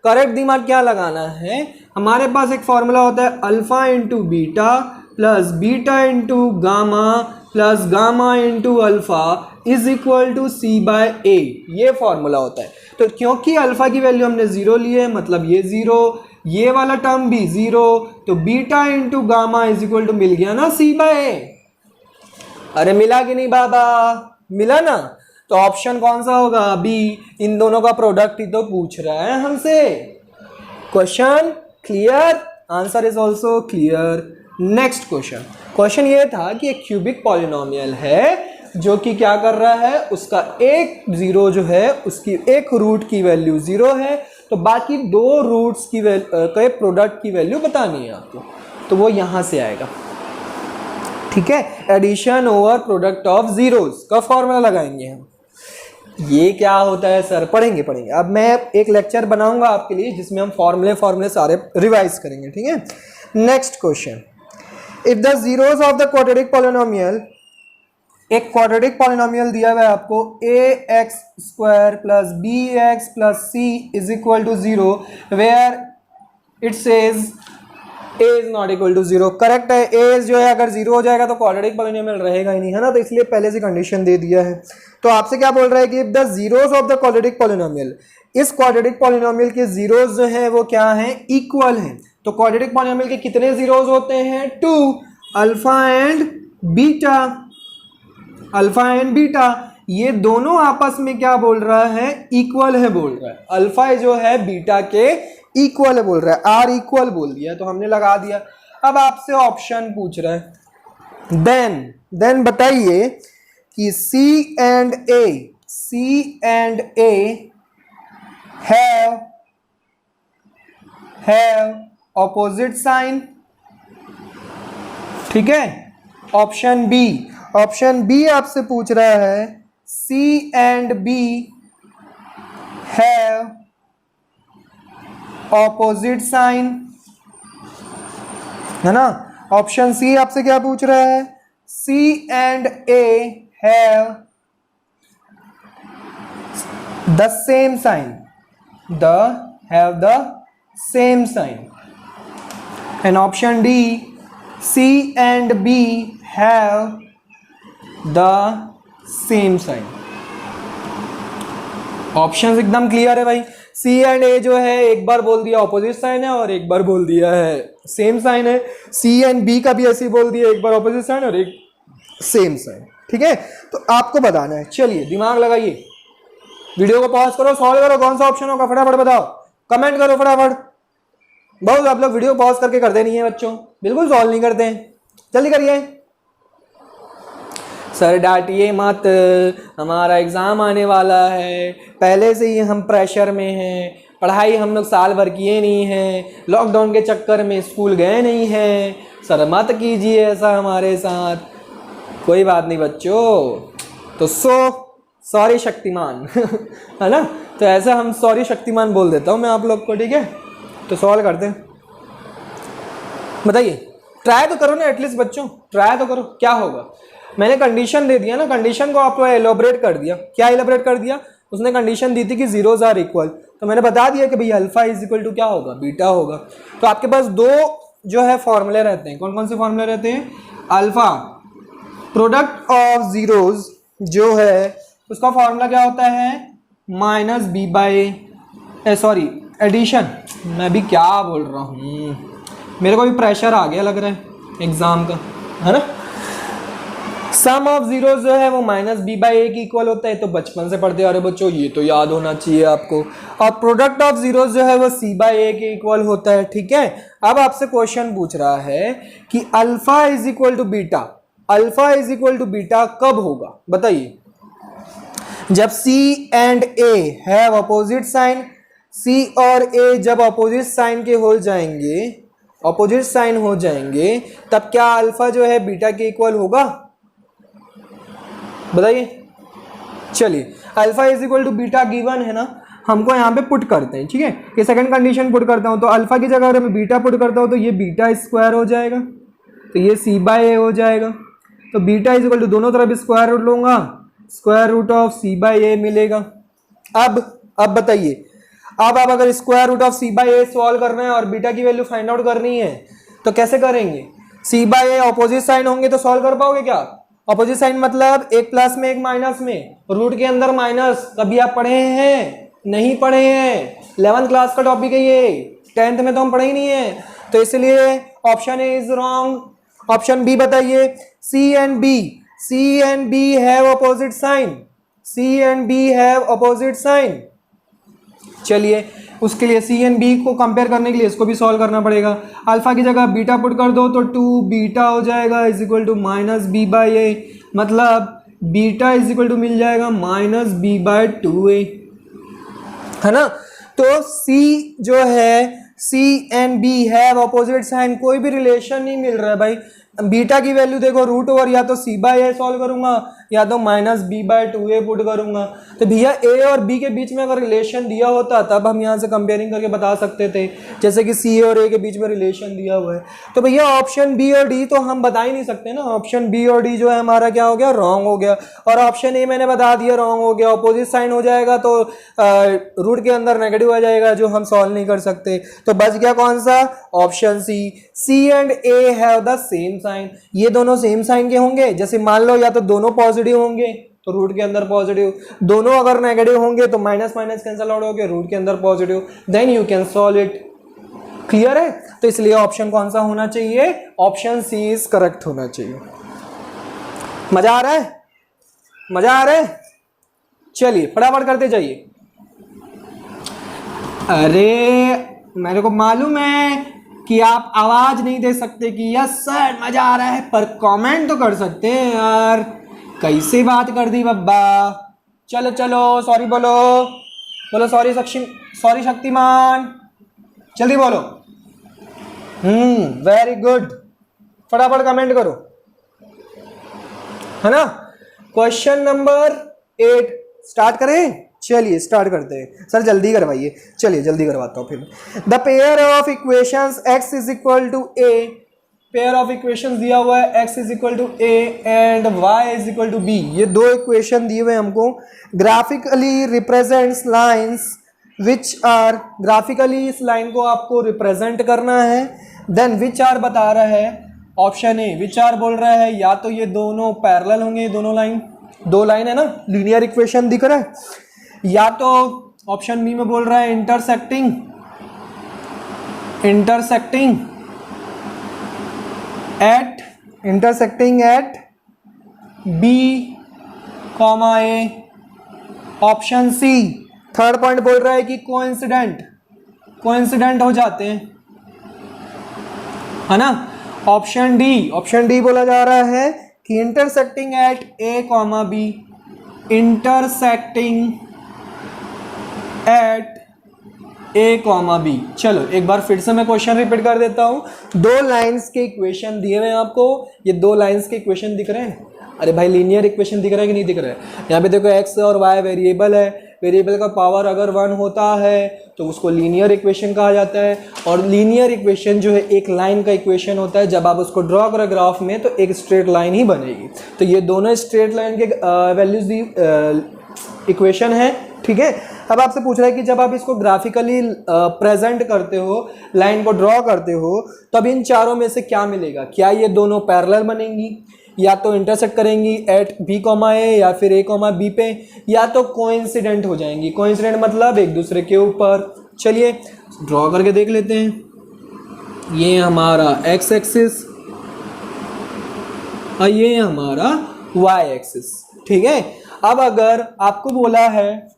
करेक्ट दिमाग क्या लगाना है, हमारे पास एक फॉर्मूला होता है alpha into beta plus beta into gamma plus gamma into alpha is equal to c by a, ये फॉर्मूला होता है। तो क्योंकि अल्फा की वैल्यू हमने 0 ली है, मतलब ये 0, ये वाला टर्म भी 0, तो beta into gamma is equal to मिल गया ना सी बाय ए। अरे मिला कि नहीं बाबा, मिला ना। तो ऑप्शन कौन सा होगा, बी। इन दोनों का प्रोडक्ट ही तो पूछ रहा है हमसे। Question clear, answer is also clear. Next question, question ये था कि एक क्यूबिक पॉलिनोमियल है जो कि क्या कर रहा है, उसका एक जीरो जो है उसकी एक रूट की वैल्यू 0 है, तो बाकी दो रूट्स की के प्रोडक्ट की वैल्यू बतानी है आपको, तो वो यहां से आएगा। ठीक है, addition over product of zeros का फॉर्मूला लगाएंगे हम। ये क्या होता है सर, पढ़ेंगे। अब मैं एक लेक्चर बनाऊंगा आपके लिए जिसमें हम फॉर्मूले सारे रिवाइज करेंगे। ठीक है, next question, if the zeros of the quadratic polynomial, एक क्वाड्रेटिक पॉलिनोमियल दिया हुआ है आपको, ax² plus bx plus c is equal to 0, where it says a is not equal to 0। Correct है, a जो है अगर 0 हो जाएगा तो क्वाड्रेटिक पॉलिनोमियल रहेगा ही नहीं, है ना, तो इसलिए पहले से कंडीशन दे दिया है। तो आपसे क्या बोल रहा है कि if the zeros of the quadratic polynomial, इस क्वाड्रेटिक पॉलिनोमियल के जीरोस जो है वो क्या है, इक्वल हैं। तो क्वाड्रेटिक पॉलिनोमियल के कितने जीरोस होते हैं, 2, alpha and beta. Alpha and beta ये दोनों आपस में क्या बोल रहा है, इक्वल है बोल रहा है। अल्फा जो है बीटा के इक्वल है बोल रहा है, आर इक्वल बोल दिया तो हमने लगा दिया। अब आपसे ऑप्शन पूछ रहा है, देन बताइए कि c and A have opposite sign. ठीक है, ऑप्शन बी आपसे पूछ रहा है, c and b have opposite sign, है ना। ऑप्शन सी आपसे क्या पूछ रहा है, c and A have the same sign, have the same sign. And option D, c and b have the same sign. Option एकदम क्लियर है भाई। सी एंड ए जो है एक बार बोल दिया ऑपोजिट साइन है और एक बार बोल दिया है सेम साइन है। सी एंड बी का भी ऐसे बोल दिया, एक बार ऑपोजिट साइन और एक सेम साइन। ठीक है, तो आपको बताना है। चलिए दिमाग लगाइए, वीडियो को पॉज करो, सॉल्व करो, कौन सा ऑप्शन होगा फटाफट बताओ, कमेंट करो फटाफट। बहुत आप लोग वीडियो पॉज करके करते नहीं है बच्चों, बिल्कुल सॉल्व नहीं करते हैं, जल्दी करिए। सर डांटिए मत, हमारा एग्ज़ाम आने वाला है, पहले से ही हम प्रेशर में हैं, पढ़ाई हम लोग साल भर किए नहीं हैं, लॉकडाउन के चक्कर में स्कूल गए नहीं हैं। सर मत कीजिए ऐसा हमारे साथ। कोई बात नहीं बच्चों, तो सॉरी शक्तिमान है ना, तो ऐसा हम सॉरी शक्तिमान बोल देता हूँ मैं आप लोग को। ठीक है, तो सॉल्व करते हैं। बताइए, ट्राई तो करो ना एटलीस्ट बच्चों, ट्राई तो करो, क्या होगा। मैंने कंडीशन दे दिया ना, कंडीशन को आपको एलोबरेट कर दिया। क्या एलोबरेट कर दिया, उसने कंडीशन दी थी कि जीरोज आर इक्वल, तो मैंने बता दिया कि भाई अल्फा इज इक्वल टू क्या होगा, बीटा होगा। तो आपके पास दो जो है फॉर्मूले रहते हैं। कौन कौन से फॉर्मूले रहते हैं, अल्फा प्रोडक्ट ऑफ जीरोज जो है उसका फॉर्मूला क्या होता है, minus B by sorry addition. मैं भी क्या बोल रहा हूँ, मेरे को भी प्रेशर आ गया लग रहा है एग्जाम का, है ना। सम ऑफ जीरो जो है वो माइनस बी बाई ए की इक्वल होता है, तो बचपन से पढ़ते आ रहे बच्चों, ये तो याद होना चाहिए आपको। और प्रोडक्ट ऑफ जीरो जो है वो सी बाई ए के इक्वल होता है। ठीक है, अब आपसे क्वेश्चन पूछ रहा है कि alpha is equal to beta, alpha is equal to beta कब होगा, बताइए। जब c and A have opposite sign, c और ए जब अपोजिट साइन के हो जाएंगे, अपोजिट साइन हो जाएंगे, तब क्या अल्फा जो है बीटा के इक्वल होगा, बताइए। चलिए, alpha is equal to beta given है ना, हमको यहाँ पे पुट करते हैं। ठीक है, ये सेकंड कंडीशन पुट करता हूँ, तो अल्फा की जगह अगर मैं बीटा पुट करता हूँ तो ये बीटा स्क्वायर हो जाएगा, तो ये सी बाई ए हो जाएगा। तो बीटा इज इक्वल टू दोनों तरफ स्क्वायर रूट लूंगा, square root of c by a मिलेगा। अब बताइए, अब आप अगर square root of c by a solve करना है और बीटा की वैल्यू फाइंड आउट करनी है तो कैसे करेंगे। सी बाई ए ऑपोजिट साइन होंगे तो सॉल्व कर पाओगे क्या, अपोजिट साइन मतलब एक प्लस में एक माइनस में, रूट के अंदर माइनस, कभी आप पढ़े हैं? नहीं पढ़े हैं, 11th क्लास का टॉपिक है ये, 10th में तो हम पढ़े ही नहीं है। तो इसलिए option A is wrong. Option B बताइए, c and b, C and b have opposite sign, c and b have opposite sign. चलिए उसके लिए सी एंड बी को कंपेयर करने के लिए इसको भी सॉल्व करना पड़ेगा। अल्फा की जगह बीटा पुट कर दो तो 2 बीटा हो जाएगा is equal to minus B by a, मतलब बीटा इज इक्वल टू मिल जाएगा माइनस बी बाई 2a, है ना। तो सी जो है, c and b have opposite sign, कोई भी रिलेशन नहीं मिल रहा है भाई। बीटा की वैल्यू देखो रूट ओवर या तो सी बाई ए सॉल्व करूंगा या तो minus B by 2a put करूंगा। तो भैया ए और बी के बीच में अगर रिलेशन दिया होता तब हम यहाँ से कंपेयरिंग करके बता सकते थे, जैसे कि सी और ए के बीच में रिलेशन दिया हुआ है। तो भैया ऑप्शन बी और डी तो हम बता ही नहीं सकते ना, ऑप्शन बी और डी जो है हमारा क्या हो गया, रॉन्ग हो गया। और ऑप्शन ए मैंने बता दिया रॉन्ग हो गया, अपोजिट साइन हो जाएगा तो रूट के अंदर नेगेटिव आ जाएगा जो हम सॉल्व नहीं कर सकते। तो बच गया कौन सा, option C, C and A have the same sign. ये दोनों सेम साइन के होंगे, जैसे मान लो या तो दोनों पॉजिटिव होंगे तो रूट के अंदर पॉजिटिव, दोनों अगर नेगेटिव होंगे तो माइनस माइनस कैंसिल आउट होंगे, रूट के अंदर positive, then you can solve it. Clear है? तो इसलिए ऑप्शन कौन सा होना चाहिए, ऑप्शन सी इज करेक्ट होना चाहिए। मजा आ रहा है, मजा आ रहा है? चलिए फटाफट करते जाइए। अरे मेरे को मालूम है कि आप आवाज नहीं दे सकते कि यस सर मजा आ रहा है, पर कमेंट तो कर सकते हैं यार। कैसे बात कर दी बब्बा। चलो चलो सॉरी बोलो, बोलो सॉरी सॉरी शक्तिमान, जल्दी बोलो। वेरी गुड, फटाफट कमेंट करो, है ना। क्वेश्चन नंबर 8 स्टार्ट करें। चलिए स्टार्ट करते हैं। सर जल्दी करवाइए, चलिए जल्दी करवाता हूँ फिर। The pair of equations x is equal to a, pair of equations दिया हुआ है x is equal to a and y is equal to b। ये दो इक्वेशन दिए हुए हमको। Graphically represents lines which are, graphically इस लाइन को आपको रिप्रेजेंट करना है। देन विच आर बता रहा है, ऑप्शन ए विच आर बोल रहा है या तो ये दोनों पैरेलल होंगे, दोनों लाइन, दो लाइन है ना, लीनियर इक्वेशन दिख रहा है, या तो ऑप्शन बी में बोल रहा है intersecting, intersecting at b comma a. Option C third point बोल रहा है कि कोइंसिडेंट हो जाते हैं, है ना। ऑप्शन डी बोला जा रहा है कि intersecting at a comma b, intersecting at a comma b. चलो एक बार फिर से मैं क्वेश्चन रिपीट कर देता हूँ। दो लाइंस के इक्वेशन दिए हुए हैं आपको, ये दो लाइंस के इक्वेशन दिख रहे हैं। अरे भाई लीनियर इक्वेशन दिख रहा है कि नहीं दिख रहा है? यहाँ पे देखो x और y वेरिएबल है, वेरिएबल का पावर अगर 1 होता है तो उसको लीनियर इक्वेशन कहा जाता है। और लीनियर इक्वेशन जो है एक लाइन का इक्वेशन होता है, जब आप उसको ड्रॉ करो ग्राफ में तो एक स्ट्रेट लाइन ही बनेगी। तो ये दोनों स्ट्रेट लाइन के वैल्यूज दी इक्वेशन है, ठीक है। अब आपसे पूछ रहा है कि जब आप इसको ग्राफिकली प्रेजेंट करते हो, लाइन को ड्रॉ करते हो, तब इन चारों में से क्या मिलेगा? क्या ये दोनों पैरेलल बनेंगी, या तो इंटरसेक्ट करेंगी एट बी कॉमा ए या फिर ए कॉमा बी पे, या तो कोइंसिडेंट हो जाएंगी। कोइंसिडेंट मतलब एक दूसरे के ऊपर। चलिए ड्रॉ करके देख लेते हैं। ये हमारा एक्स एक्सिस और ये हमारा वाई एक्सिस, ठीक है। अब अगर आपको बोला है,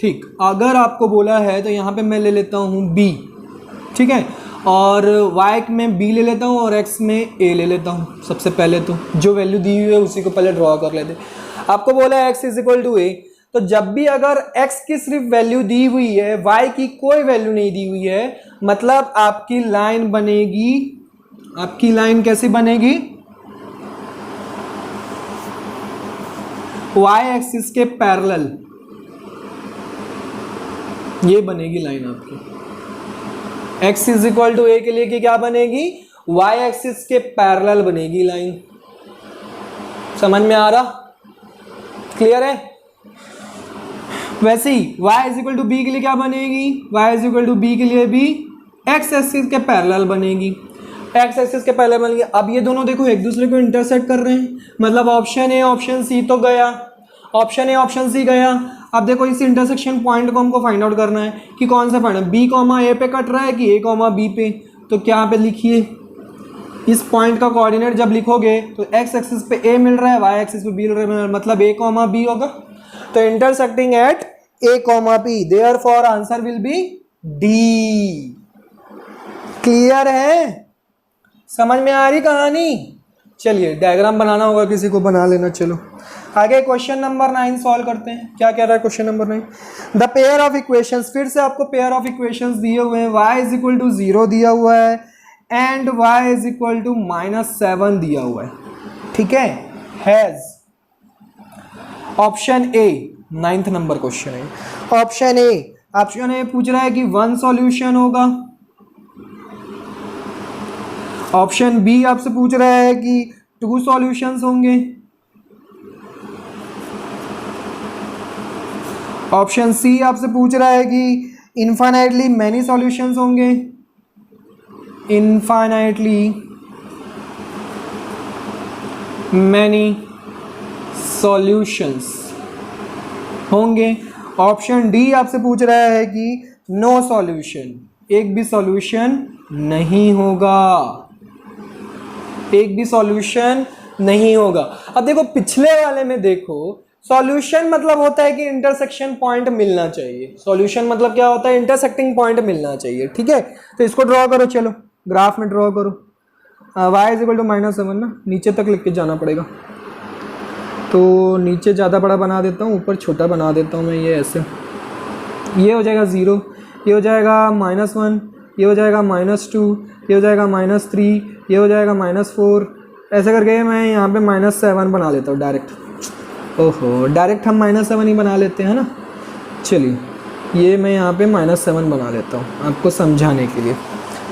ठीक, अगर आपको बोला है तो यहाँ पे मैं ले लेता हूँ बी, ठीक है, और y में b ले लेता हूँ और x में a ले लेता हूँ। सबसे पहले तो जो वैल्यू दी हुई है उसी को पहले ड्रॉ कर लेते हैं। आपको बोला है x is equal to a, तो जब भी अगर x की सिर्फ वैल्यू दी हुई है, y की कोई वैल्यू नहीं दी हुई है, मतलब आपकी लाइन बनेगी, आपकी लाइन कैसी बनेगी, y एक्सिस के पैरेलल, ये बनेगी लाइन आपकी। x is equal to a के लिए कि क्या बनेगी, y एक्सिस के पैरेलल बनेगी लाइन। समझ में आ रहा? क्लियर है? वैसे ही y is equal to b के लिए क्या बनेगी, y is equal to b के लिए भी x एक्सिस के पैरेलल बनेगी। एक्स एक्सिस के पैरेलल बन गया। अब ये दोनों देखो एक दूसरे को इंटरसेक्ट कर रहे हैं, मतलब ऑप्शन ए ऑप्शन सी तो गया, ऑप्शन ए ऑप्शन सी गया। अब देखो इस इंटरसेक्शन पॉइंट को हमको फाइंड आउट करना है कि कौन सा पॉइंट है, बी कॉमा ए पे कट रहा है कि ए कॉमा बी पे। तो क्या पे लिखिए, इस पॉइंट का कोऑर्डिनेट जब लिखोगे तो एक्स एक्सिस पे ए मिल रहा है, वाई एक्सिस पे बी मिल रहा है, मतलब ए कॉमा बी होगा। तो intersecting at a comma b, therefore answer will be D. Clear है, समझ में आ रही कहानी? चलिए डायग्राम बनाना होगा किसी को, बना लेना। चलो आगे क्वेश्चन नंबर 9 सॉल्व करते हैं। क्या कह रहा है question number 9? The pair of equations, फिर से आपको पेयर ऑफ इक्वेशंस दिए हुए हैं। y इज इक्वल टू 0 दिया हुआ है and y is equal to -7 दिया हुआ है, ठीक है। हैज ऑप्शन ए, 9th नंबर क्वेश्चन है। ऑप्शन ए पूछ रहा है कि 1 सॉल्यूशन होगा। ऑप्शन बी आपसे पूछ रहा है कि 2 सॉल्यूशंस होंगे। ऑप्शन सी आपसे पूछ रहा है कि इनफाइनाइटली मैनी सॉल्यूशंस होंगे। इनफाइनाइटली मैनी सॉल्यूशंस होंगे। ऑप्शन डी आपसे पूछ रहा है कि नो सॉल्यूशन, एक भी सॉल्यूशन नहीं होगा, एक भी सॉल्यूशन नहीं होगा। अब देखो पिछले वाले में देखो, सॉल्यूशन मतलब होता है कि इंटरसेक्शन पॉइंट मिलना चाहिए। सॉल्यूशन मतलब क्या होता है? इंटरसेक्टिंग पॉइंट मिलना चाहिए, ठीक है। तो इसको ड्रॉ करो, चलो ग्राफ में ड्रॉ करो। y इज इक्वल टू -7 ना, नीचे तक लिख के जाना पड़ेगा। तो नीचे ज़्यादा बड़ा बना देता हूँ, ऊपर छोटा बना देता हूँ मैं, ये ऐसे। ये हो जाएगा 0, ये हो जाएगा -1, ये हो जाएगा -2, ये हो जाएगा -3, ये हो जाएगा -4। ऐसे करके मैं यहाँ पे -7 बना लेता हूँ डायरेक्ट। ओहो, डायरेक्ट हम -7 ही बना लेते हैं ना। चलिए ये मैं यहाँ पे -7 बना लेता हूँ आपको समझाने के लिए,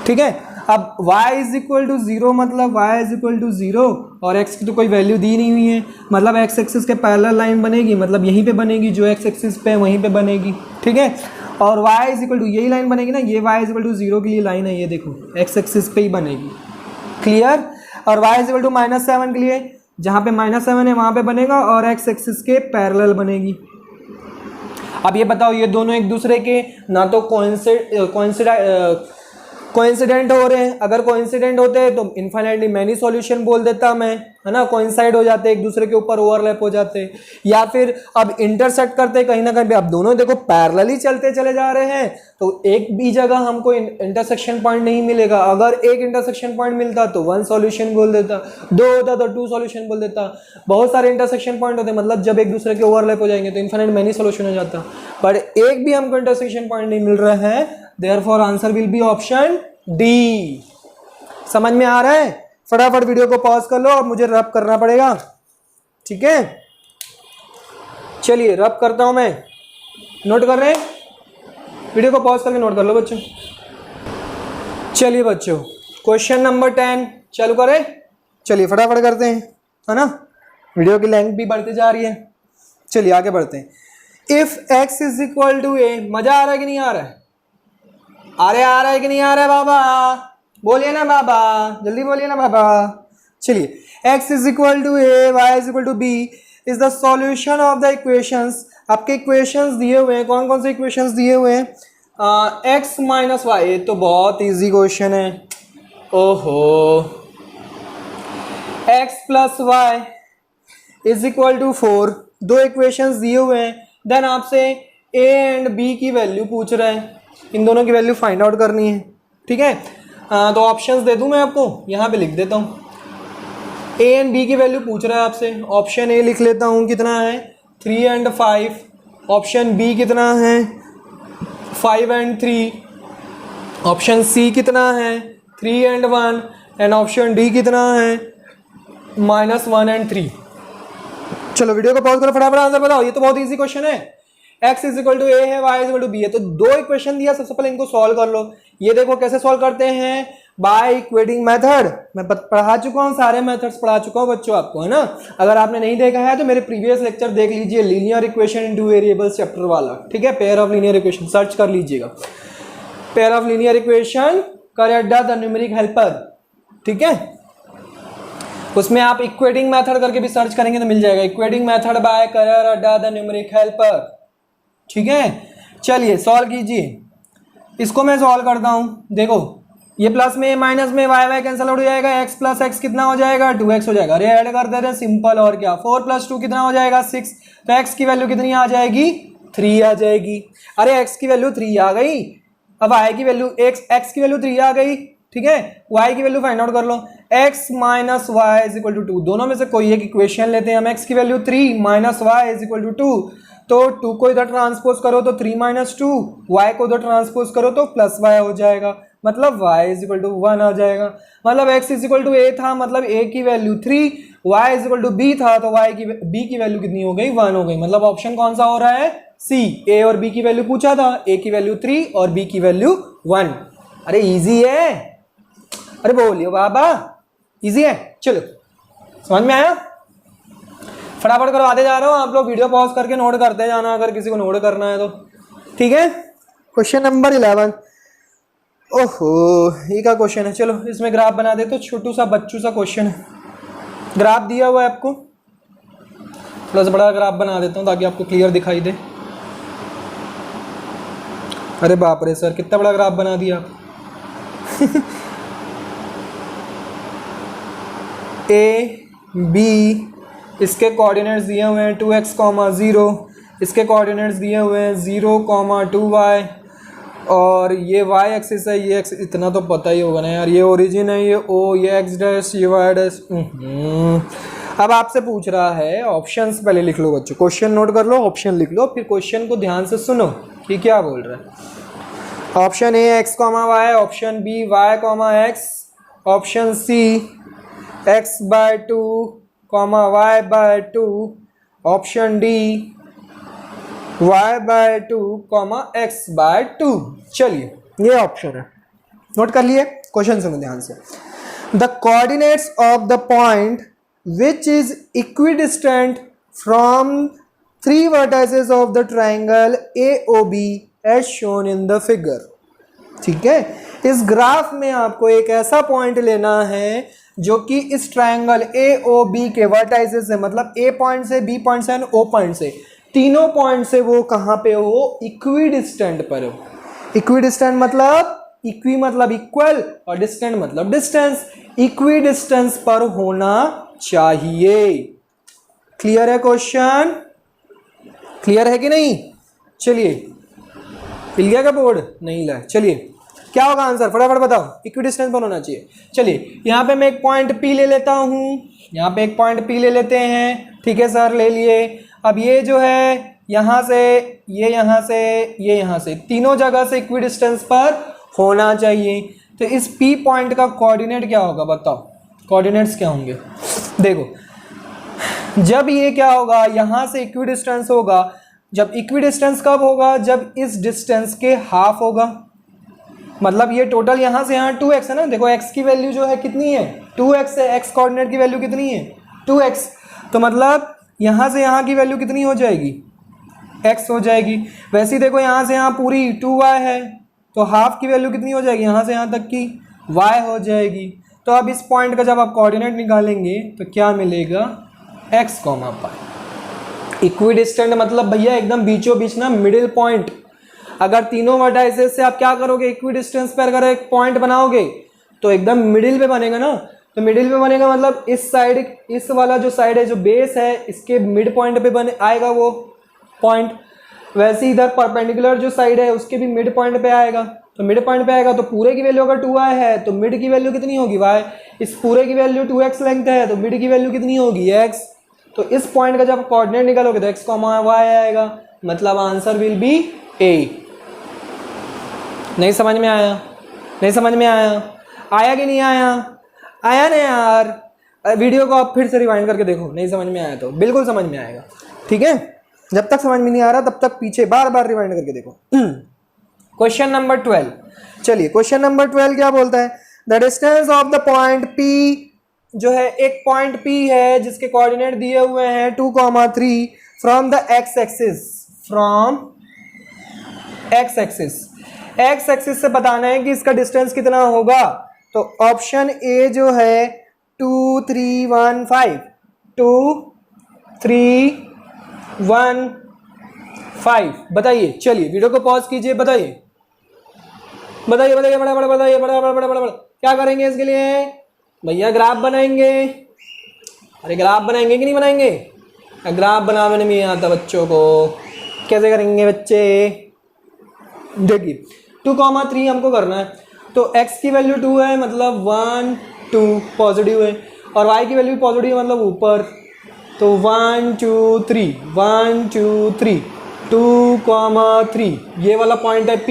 ठीक है। अब y इज इक्वल टू 0 मतलब y इज इक्वल टू 0 और x की तो कोई वैल्यू दी नहीं हुई है, मतलब x एक्सिस के पैरेलल लाइन बनेगी, मतलब यहीं पे बनेगी, जो x एक्सिस पे है वहीं पे बनेगी, ठीक है। और y इज इक्वल टू यही लाइन बनेगी ना, ये y इज इक्वल टू 0 के लिए लाइन है, ये देखो x एक्सिस पे ही बनेगी, क्लियर। और y इज इक्वल टू -7 के लिए जहाँ पे -7 है वहाँ पे बनेगा और x एक्सिस के पैरेलल बनेगी। अब ये बताओ, ये दोनों एक दूसरे के ना तो कोइंसिडेंट हो रहे हैं। अगर कोइंसिडेंट होते हैं तो इनफाइनाइटली मैनी सॉल्यूशन बोल देता मैं, है ना। कोइंसाइड हो जाते, एक दूसरे के ऊपर ओवरलैप हो जाते, या फिर अब इंटरसेक्ट करते कहीं ना कहीं। अब दोनों देखो पैरेलली चलते चले जा रहे हैं, तो एक भी जगह हमको इंटरसेक्शन पॉइंट नहीं मिलेगा। अगर एक इंटरसेक्शन पॉइंट मिलता तो 1 सॉल्यूशन बोल देता, 2 होता तो 2 सॉल्यूशन बोल देता। बहुत सारे इंटरसेक्शन पॉइंट होते, मतलब जब एक दूसरे के ओवरलैप हो जाएंगे तो इनफाइनाइट मैनी सॉल्यूशन हो जाता, पर एक भी हमको इंटरसेक्शन पॉइंट नहीं मिल रहा है। Therefore answer will be option D. समझ में आ रहा है? फटाफट वीडियो को पॉज कर लो और मुझे रब करना पड़ेगा, ठीक है। चलिए रब करता हूं मैं, नोट कर रहे हैं? वीडियो को पॉज करके नोट कर लो बच्चों। चलिए बच्चों क्वेश्चन नंबर 10 चालू करें। चलिए फटाफट करते हैं, है ना। वीडियो की लेंथ भी बढ़ती जा रही है। चलिए आगे बढ़ते हैं। If x is equal to a, मजा आ रहा है कि नहीं आ रहा है? अरे आ रहा है कि नहीं आ रहा है बाबा? बोलिए ना बाबा, जल्दी बोलिए ना बाबा। चलिए x is equal to a, y is equal to b is the solution of the equations. आपके इक्वेशंस दिए हुए हैं, कौन कौन से इक्वेशंस दिए हुए हैं? x माइनस वाई, ये तो बहुत इजी क्वेश्चन है। ओहो, x plus y is equal to 4, 2 equations दिए हुए हैं। देन आपसे a एंड b की वैल्यू पूछ रहे हैं, इन दोनों की वैल्यू फाइंड आउट करनी है, ठीक है। तो ऑप्शंस दे दूं मैं आपको, यहाँ पे लिख देता हूँ। a एंड b की वैल्यू पूछ रहा है आपसे। ऑप्शन ए लिख लेता हूँ, कितना है? 3 एंड 5। ऑप्शन बी कितना है? 5 एंड 3। ऑप्शन सी कितना है? 3 एंड 1। एंड ऑप्शन डी कितना है? -1 एंड 3। चलो वीडियो को पॉज करो, फटाफट आंसर बताओ। ये तो बहुत इजी क्वेश्चन है। x is equal to a है, y is equal to b है, तो 2 इक्वेशन दिया, सबसे पहले इनको सॉल्व कर लो। ये देखो कैसे सॉल्व करते हैं, बाय इक्वेटिंग मेथड। मैं पढ़ा चुका हूँ, सारे मेथड्स पढ़ा चुका हूँ बच्चों आपको, है ना। अगर आपने नहीं देखा है तो मेरे प्रीवियस लेक्चर देख लीजिए, linear equation in 2 variables chapter वाला, ठीक है। Pair of linear equation search कर लीजिएगा। पेयर ऑफ लीनियर इक्वेशन कर अड्डा द न्यूमेरिक हेल्पर, ठीक है, उसमें आप इक्वेटिंग मेथड करके भी सर्च करेंगे तो मिल जाएगा, इक्वेटिंग मेथड बाय करर अड्डा द न्यूमेरिक हेल्पर। ठीक है, चलिए सॉल्व कीजिए, इसको मैं सॉल्व करता हूं। देखो ये प्लस में माइनस में वाई वाई कैंसिल आउट हो जाएगा, एक्स प्लस एक्स कितना हो जाएगा 2x हो जाएगा, अरे ऐड कर दे रहे सिंपल, और क्या 4 + 2 कितना हो जाएगा 6, तो x की वैल्यू कितनी आ जाएगी 3 आ जाएगी। अरे x की वैल्यू 3 आ गई, अब y की वैल्यू x की वैल्यू 3 आ गई, ठीक है, y की वैल्यू फाइंड आउट कर लो, x - y = 2, दोनों में से कोई एक इक्वेशन लेते हैं हम, x की वैल्यू 3 - y = 2, तो 2 को इधर ट्रांसपोज करो तो 3 - 2, y को इधर ट्रांसपोज करो तो +y हो जाएगा, मतलब y = 1 आ जाएगा। मतलब x = a था, मतलब a की वैल्यू 3, y = b था तो b की वैल्यू कितनी हो गई 1 हो गई। मतलब ऑप्शन कौन सा हो रहा है C, a और b की वैल्यू पूछा था, a की वैल्यू 3 और b की वैल्यू 1। अरे इजी है, अरे बोलियो बाबा इजी है। चलो समझ में आया, फटाफट करवाते जा रहा हूँ, आप लोग वीडियो पॉज करके नोट करते जाना अगर किसी को नोट करना है तो। ठीक है, क्वेश्चन नंबर 11, ओहो ये का क्वेश्चन है, चलो इसमें ग्राफ बना दे, तो छोटू सा बच्चू सा क्वेश्चन है, ग्राफ दिया हुआ है आपको, थोड़ा सा बड़ा ग्राफ बना देता हूँ ताकि आपको क्लियर दिखाई दे। अरे बाप रे सर कितना बड़ा ग्राफ बना दिया आप। ए बी इसके कोऑर्डिनेट्स दिए हुए हैं 2x, 0, इसके कोऑर्डिनेट्स दिए हुए हैं 0, 2y, और ये y एक्सिस है, ये एक्सिस इतना तो पता ही होगा ना यार, ये ओरिजिन है, ये o, ये x डैश, ये y डैश। अब आपसे पूछ रहा है ऑप्शंस, पहले लिख लो बच्चों, क्वेश्चन नोट कर लो, ऑप्शन लिख लो, फिर क्वेश्चन को ध्यान से सुनो कि क्या बोल रहा है। Option A x, y, option B y, x, option C x/2, y/2, option D y/2, x/2। चलिए ये ऑप्शन है, नोट कर लिए, क्वेश्चन सुनो ध्यान से। The coordinates of the point which is equidistant from 3 vertices of the triangle AOB as shown in the figure. ठीक है, इस ग्राफ में आपको एक ऐसा पॉइंट लेना है जो कि इस ट्रायंगल AOB के वर्टाइसेस से, मतलब A पॉइंट से, B पॉइंट से और O पॉइंट से, तीनों पॉइंट से वो कहाँ पे हो, इक्विडिस्टेंट पर हो। इक्विडिस्टेंट मतलब इक्वी मतलब इक्वल और डिस्टेंट मतलब डिस्टेंस, इक्विडिस्टेंस पर होना चाहिए। क्लियर है क्वेश्चन, क्लियर है कि नहीं? चलिए हिल गया क्या बोर्ड? नहीं हिला, चलिए क्या होगा आंसर फटाफट बताओ, इक्विडिस्टेंस पर होना चाहिए। चलिए यहाँ पे मैं एक पॉइंट P ले लेता हूँ, यहाँ पे एक पॉइंट P ले लेते हैं, ठीक है सर ले लिए। अब ये जो है यहाँ से, ये यहाँ से, ये यहाँ से, तीनों जगह से इक्विडिस्टेंस पर होना चाहिए। तो इस P पॉइंट का कोऑर्डिनेट क्या होगा बताओ, कोऑर्डिनेट्स क्या होंगे? देखो जब ये क्या होगा, यहाँ से इक्विडिस्टेंस होगा, जब इक्विडिस्टेंस कब होगा, जब इस डिस्टेंस के हाफ होगा। मतलब ये टोटल यहाँ से यहाँ 2x है ना, देखो x की वैल्यू जो है कितनी है 2x है, x कोऑर्डिनेट की वैल्यू कितनी है 2x, तो मतलब यहाँ से यहाँ की वैल्यू कितनी हो जाएगी x हो जाएगी। वैसे ही देखो यहाँ से यहाँ पूरी 2y है, तो हाफ की वैल्यू कितनी हो जाएगी, यहाँ से यहाँ तक की y हो जाएगी। तो अब इस पॉइंट का जब आप कोऑर्डिनेट निकालेंगे तो क्या मिलेगा, x, y। इक्विडिस्टेंट मतलब भैया एकदम बीचों बीच ना, मिडिल पॉइंट। अगर तीनों वर्टाइसेस से आप क्या करोगे, इक्विडिस्टेंस पर अगर एक पॉइंट बनाओगे तो एकदम मिडिल पे बनेगा ना, तो मिडिल पे बनेगा मतलब इस साइड, इस वाला जो साइड है जो बेस है इसके मिड पॉइंट पे बने आएगा वो पॉइंट। वैसे इधर परपेंडिकुलर जो साइड है उसके भी मिड पॉइंट पे आएगा, तो मिड पॉइंट पे आएगा तो पूरे की वैल्यू अगर 2y है तो मिड की वैल्यू कितनी होगी y, इस पूरे की वैल्यू 2x लेंथ है तो मिड की वैल्यू कितनी होगी x। तो इस पॉइंट का जब कोऑर्डिनेट निकालोगे तो x, y आएगा, मतलब आंसर विल बी A। नहीं समझ में आया, नहीं समझ में आया, आया कि नहीं आया, आया ना यार। वीडियो को आप फिर से रिवाइंड करके देखो, नहीं समझ में आया तो बिल्कुल समझ में आएगा, ठीक है। जब तक समझ में नहीं आ रहा तब तक पीछे बार बार रिवाइंड करके देखो। क्वेश्चन नंबर 12, चलिए क्वेश्चन नंबर 12 क्या बोलता है, the distance of the point P, जो है एक पॉइंट P है जिसके कोऑर्डिनेट दिए हुए हैं 2, 3 from the x axis, from x axis. x axis से बताना है कि इसका डिस्टेंस कितना होगा, तो ऑप्शन ए जो है 2 3 1 5, 2 3 1 5, बताइए। चलिए वीडियो को पॉज कीजिए, बताइए बताइए बताइए, बड़ा बड़ा बताइए, बड़ा बड़ा बड़ा बड़ा बड़ा। क्या करेंगे इसके लिए भैया? ग्राफ बनाएंगे। अरे ग्राफ बनाएंगे कि नहीं बनाएंगे? ग्राफ बनाने नहीं आता बच्चों को, कैसे करेंगे बच्चे? देखिए 2,3 हमको करना है, तो x की वैल्यू 2 है मतलब 1 2 पॉजिटिव है, और y की वैल्यू पॉजिटिव है मतलब ऊपर, तो 1 2 3 1 2 3 2,3, ये वाला पॉइंट है P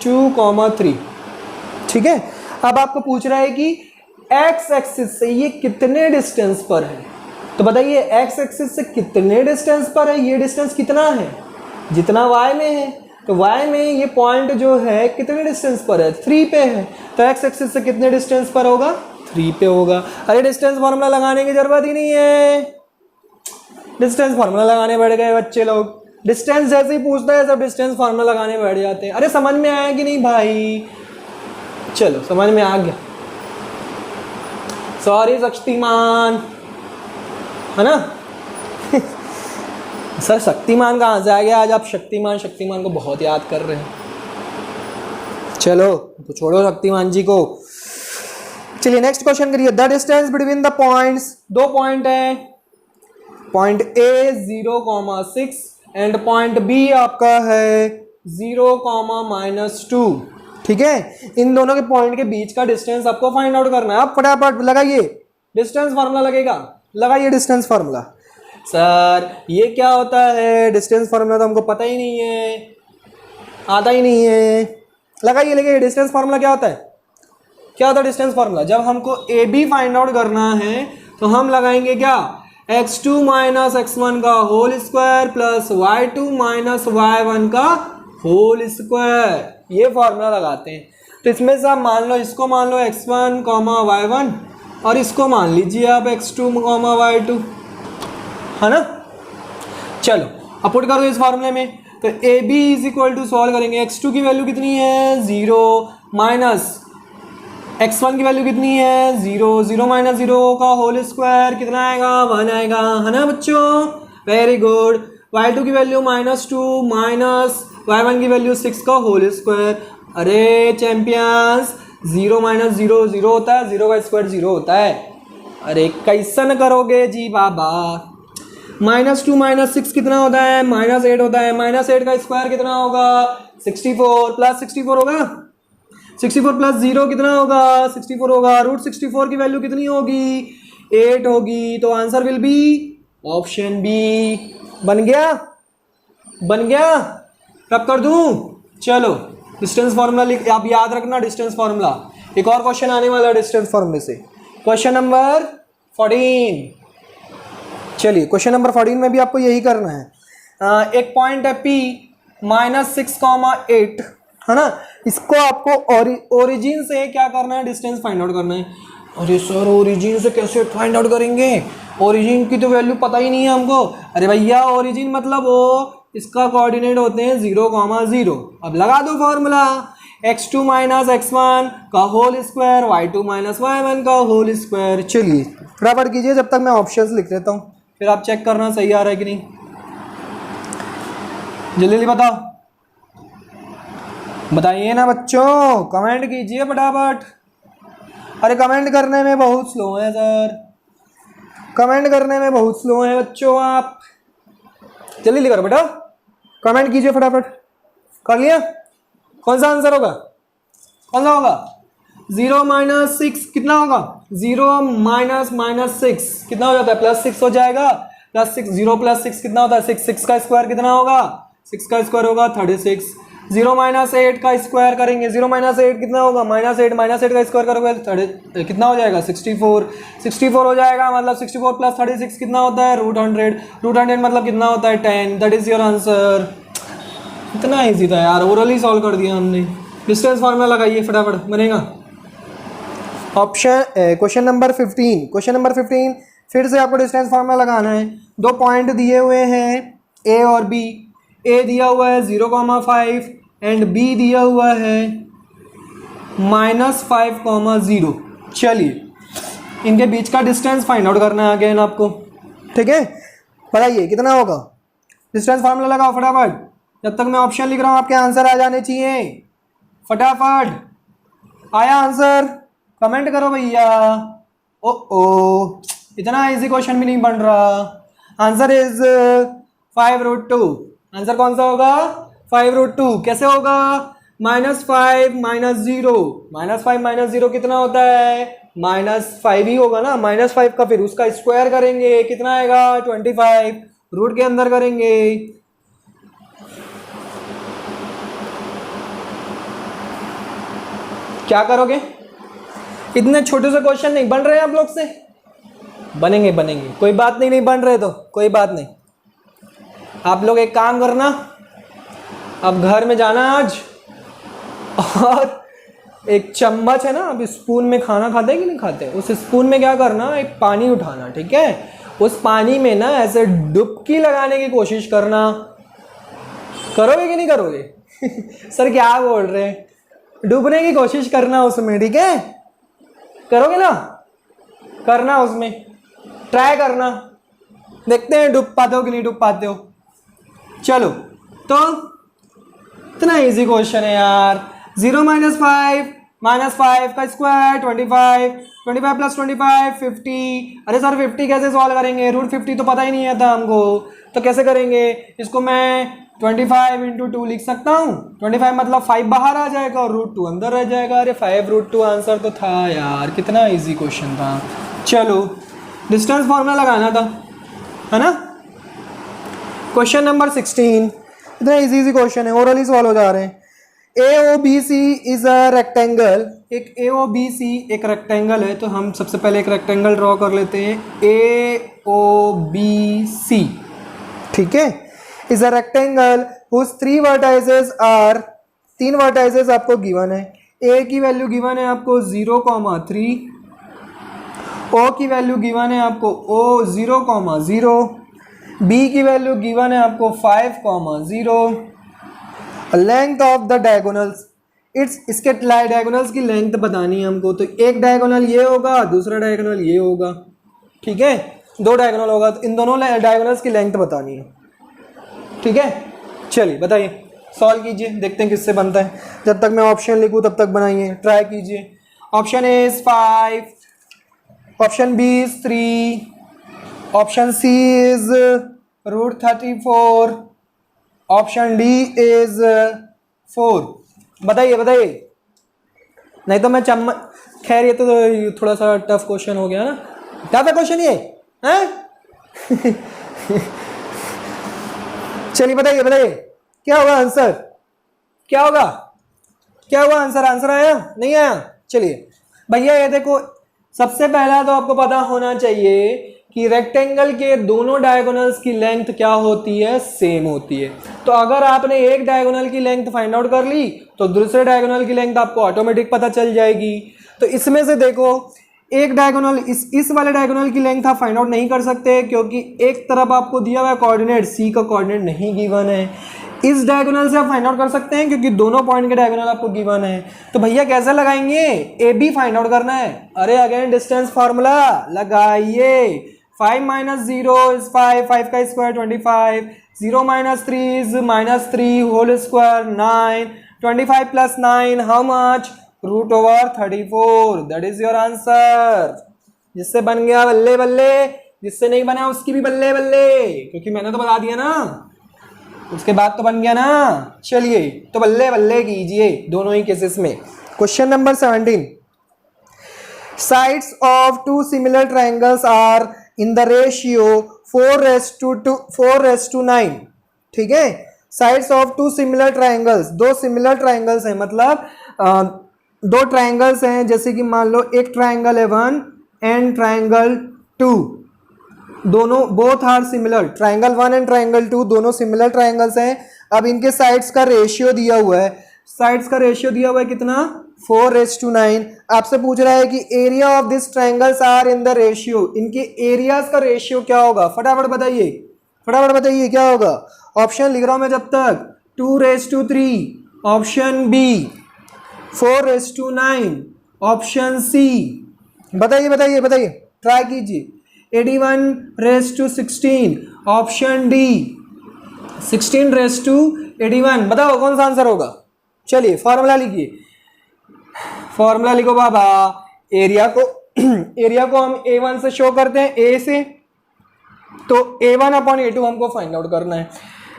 2,3। ठीक है, अब आपको पूछ रहा है कि x एक्सिस से ये कितने डिस्टेंस पर है, तो बताइए x एक्सिस से कितने डिस्टेंस पर है? ये डिस्टेंस कितना है? जितना y में है, तो y में ये पॉइंट जो है कितने डिस्टेंस पर है? 3 पे है, तो x एक्सिस से कितने डिस्टेंस पर होगा? 3 पे होगा। अरे डिस्टेंस फार्मूला लगाने की जरूरत ही नहीं है, डिस्टेंस फार्मूला लगाने बैठ गए बच्चे लोग। डिस्टेंस जैसे ही पूछता है सब डिस्टेंस फार्मूला लगाने बैठ जाते हैं। अरे समझ में आया कि नहीं भाई? चलो समझ में आ गया, सॉरी शक्तिमान, है ना? सर शक्तिमान कहाँ से आ गया? आज आप शक्तिमान को बहुत याद कर रहे हैं। चलो तो छोड़ो शक्तिमान जी को, चलिए नेक्स्ट क्वेश्चन करिए। The distance between the points, दो पॉइंट है, point A 0,6 and point B आपका है 0,-2। ठीक है, इन दोनों के पॉइंट के बीच का डिस्टेंस आपको फाइंड आउट करना है। आप फटाफट लगाइए डिस्टेंस फार्मूला, लगेगा लगाइए डिस्टेंस फार्मूला। सर ये क्या होता है? डिस्टेंस फार्मूला तो हमको पता ही नहीं है, आता ही नहीं है। लगाइए लगाइए डिस्टेंस फार्मूला क्या होता है? क्या होता है डिस्टेंस फार्मूला? जब हमको ए बी फाइंड आउट करना है तो हम लगाएंगे क्या? x2 माइनस x1 का whole square plus y2 minus y1 का होल स्क्वायर, ये फार्मूला लगाते हैं। तो इसमें से आप मान लो, इसको मान लो x1, y1, और इसको मान लीजिए आप x2, y2, है ना? चलो अब पुट करो इस फार्मूले में, तो A B is equal to solve करेंगे। x2 की वैल्यू कितनी है? 0 माइनस x1 की वैल्यू कितनी है? 0, 0 माइनस 0 का होल स्क्वायर कितना आएगा? 1 आएगा, है ना बच्चों? Very good. y2 की वैल्यू -2 माइनस y1 की वैल्यू 6 का होल स्क्वायर। अरे चैंपियंस, 0 माइनस 0 0 होता है, 0 का स्क्वायर 0 होता है। अरे कैसन करोगे जी बाबा? -2 माइनस 6 कितना होता है? -8 होता है। -8 का स्क्वायर कितना होगा? 64 प्लस 64 होगा। 64 प्लस 0 कितना होगा? 64 होगा। √64 की वैल्यू कितनी होगी? 8 होगी। तो answer will be option B. बन गया? बन गया? कब कर दूं? चलो डिस्टेंस फार्मूला आप याद रखना, डिस्टेंस फार्मूला। एक और क्वेश्चन आने वाला है डिस्टेंस फार्मूले से, क्वेश्चन नंबर 14। चलिए क्वेश्चन नंबर 14 में भी आपको यही करना है। एक पॉइंट है P -6,8, है ना? इसको आपको ओरिजिन से क्या करना है? डिस्टेंस फाइंड आउट करना है। अरे सर ओरिजिन से कैसे फाइंड आउट करेंगे? ओरिजिन की तो वैल्यू पता ही नहीं है हमको। अरे भैया ओरिजिन मतलब वो इसका कोऑर्डिनेट होते हैं 0,0। अब लगा दो फॉर्मूला, x2 माइनस x1 का whole square, y2 minus y1 का होल स्क्वायर। चलिए फटाफट कीजिए जब तक मैं ऑप्शंस लिख देता हूँ, फिर आप चेक करना सही आ रहा है कि नहीं। जल्दी जल्दी बताओ, बताइए ना बच्चों, कमेंट कीजिए फटाफट। अरे कमेंट करने में बहुत स्लो है सर, कमेंट करने में बहुत स्लो है बच्चों। आप जल्दी लिखो बेटा, कमेंट कीजिए फटाफट। कर लिया? कौन सा आंसर होगा? कौन सा होगा? 0 माइनस 6 कितना होगा? 0 माइनस -6 कितना हो जाता है? +6 हो जाएगा। +6, 0 + 6 कितना होता है? 6, 6 का स्क्वायर कितना होगा? 6 का स्क्वायर होगा 36। 0 माइनस 8 का स्क्वायर करेंगे, 0 माइनस 8 कितना होगा? -8 का स्क्वायर करोगे कितना हो जाएगा? 64। 64 हो जाएगा, मतलब 64 + 36 कितना होता है? √100। √100 मतलब कितना होता है? 10। That is your answer. इतना ईजी था यार, ओरली सॉल्व कर दिया हमने। डिस्टेंस फार्मूला लगाइए फटाफट, बनेगा। Option question number 15। Question number 15 फिर से आपको डिस्टेंस फार्मूला लगाना है। दो पॉइंट दिए हुए हैं ए और बी। ए दिया हुआ है 0,5 एंड बी दिया हुआ है -5, 0। चलिए इनके बीच का डिस्टेंस फाइंड आउट करना है अगेन आपको, ठीक है। बताइए कितना होगा, डिस्टेंस फार्मूला लगाओ फटाफट, जब तक मैं ऑप्शन लिख रहा हूँ आपके आंसर आ जाने चाहिए। फटाफट आया आंसर, कमेंट करो भैया। ओ इतना इजी क्वेश्चन भी नहीं बन रहा। Answer is 5√2। आंसर कौन सा होगा, 5√2। कैसे होगा, -5 -0, -5 -0 कितना होता है, -5 ही होगा ना, -5 का फिर उसका स्क्वायर करेंगे, कितना आएगा 25, रूट के अंदर करेंगे। क्या करोगे, इतने छोटे से क्वेश्चन नहीं बन रहे आप लोग से, बनेंगे बनेंगे, कोई बात नहीं, नहीं बन रहे तो कोई बात नहीं। आप लोग एक काम करना, अब घर में जाना आज, और एक चम्मच है ना, अब स्पून में खाना खाते हैं कि नहीं खाते, उस स्पून में क्या करना, एक पानी उठाना, ठीक है। उस पानी में ना ऐसे डुबकी लगाने की कोशिश करना। करोगे कि नहीं करोगे सर क्या बोल रहे हैं, डूबने की कोशिश करना उसमें, ठीक है। करोगे ना, करना उसमें, ट्राई करना, देखते हैं डूब पाते हो कि नहीं डूब पाते हो। चलो तो इतना इजी क्वेश्चन है यार। 0 -5 -5 का स्क्वायर 25, 25 + 25 50। अरे सर 50 कैसे सॉल्व करेंगे, √50 तो पता ही नहीं था हमको, तो कैसे करेंगे इसको। मैं 25 × 2 लिख सकता हूँ, 25 मतलब 5 बाहर आ जाएगा और √2 अंदर रह जाएगा। अरे 5√2 आंसर तो था यार, कितना इजी क्वेश्चन था। चलो डिस्टेंस फॉर्मूला लगाना था, है ना। क्वेश्चन नंबर 16, इतना इजी क्वेश्चन है, ओरली सॉल्व हो जा रहे हैं। AOBC इज अ रेक्टेंगल, एक AOBC एक रेक्टेंगल है, तो हम सबसे पहले एक रेक्टेंगल ड्रॉ कर लेते हैं। AOBC, ठीक है, is a rectangle whose 3 vertices are, 3 vertices आपको गिवन है। A की वैल्यू गिवन है आपको 0,3, O की वैल्यू गिवन है आपको 0,0, B की वैल्यू गिवन है आपको 5,0। लेंथ ऑफ द डायगोनल्स, इसके डायगोनल्स की लेंथ बतानी है हमको, तो एक डायगोनल ये होगा, दूसरा डायगोनल ये होगा, ठीक है, 2 डायगोनल होगा, तो इन दोनों डायगोनल्स की लेंथ बतानी है, ठीक है। चलिए बताइए, सॉल्व कीजिए, देखते हैं किससे बनता है। जब तक मैं ऑप्शन लिखूँ तब तक बनाइए, ट्राई कीजिए। Option A is 5, option B is 3, option C is √34, option D is 4। बताइए बताइए, नहीं तो मैं चम्मच, खैर ये तो थोड़ा सा टफ क्वेश्चन हो गया ना, टफ है क्वेश्चन ये, हैं चलिए बताइए बताइए क्या होगा आंसर, क्या होगा, क्या हुआ आंसर, आंसर आया नहीं आया। चलिए भैया ये देखो, सबसे पहला तो आपको पता होना चाहिए कि रेक्टेंगल के दोनों डायगोनल्स की लेंथ क्या होती है, सेम होती है। तो अगर आपने एक डायगोनल की लेंथ फाइंड आउट कर ली तो दूसरे डायगोनल की लेंथ आपको ऑटोमेटिक पता चल जाएगी। तो इसमें से देखो, एक डायगोनल, इस वाले डायगोनल की लेंथ आप फाइंड आउट नहीं कर सकते, क्योंकि एक तरफ आपको दिया हुआ है कोऑर्डिनेट, सी का कोऑर्डिनेट नहीं गिवन है। इस डायगोनल से आप फाइंड आउट कर सकते हैं, क्योंकि दोनों पॉइंट के डायगोनल आपको गिवन है। तो भैया कैसे लगाएंगे, ए बी फाइंड आउट करना है। अरे अगेन डिस्टेंस फार्मूला लगाइए, 5 - 0 इज 5, 5 का square 25, 0 - 3 is -3 whole square 9, 25 + 9 how much, √34, that is your answer. जिससे बन गया बल्ले बल्ले, जिससे नहीं बना उसकी भी बल्ले बल्ले, क्योंकि मैंने तो बता दिया ना, उसके बाद तो बन गया ना। चलिए तो बल्ले बल्ले कीजिए दोनों ही केसेस में। Question number 17, sides of 2 similar triangles are in the ratio 4:9, ठीक है। Sides of 2 similar triangles, 2 similar triangles हैं, मतलब 2 ट्राइंगल्स हैं, जैसे कि मान लो एक ट्राइंगल है 1 एंड ट्राइंगल 2, दोनों both are similar, triangle 1 and triangle 2 दोनों सिमिलर ट्राइंगल्स हैं। अब इनके साइड्स का रेशियो दिया हुआ है, साइड्स का रेशियो दिया हुआ है कितना, 4:9। आपसे पूछ रहा है कि area of this triangles are in the ratio, इनके एरियाज का रेशियो क्या होगा, फटाफट बताइए, फटाफट बताइए क्या होगा। ऑप्शन लिख रहा हूं मैं जब तक, 2:3, ऑप्शन बी 4:9 ऑप्शन सी। बताइए बताइए बताइए, ट्राई कीजिए। 81:16 ऑप्शन डी। 16:81 बताओ कौन सा आंसर होगा। चलिए फॉर्मूला लिखिए, फॉर्मूला लिखो बाबा। एरिया को एरिया को हम A1 से शो करते हैं, ए से, तो A1/A2 हमको फाइंड आउट करना है,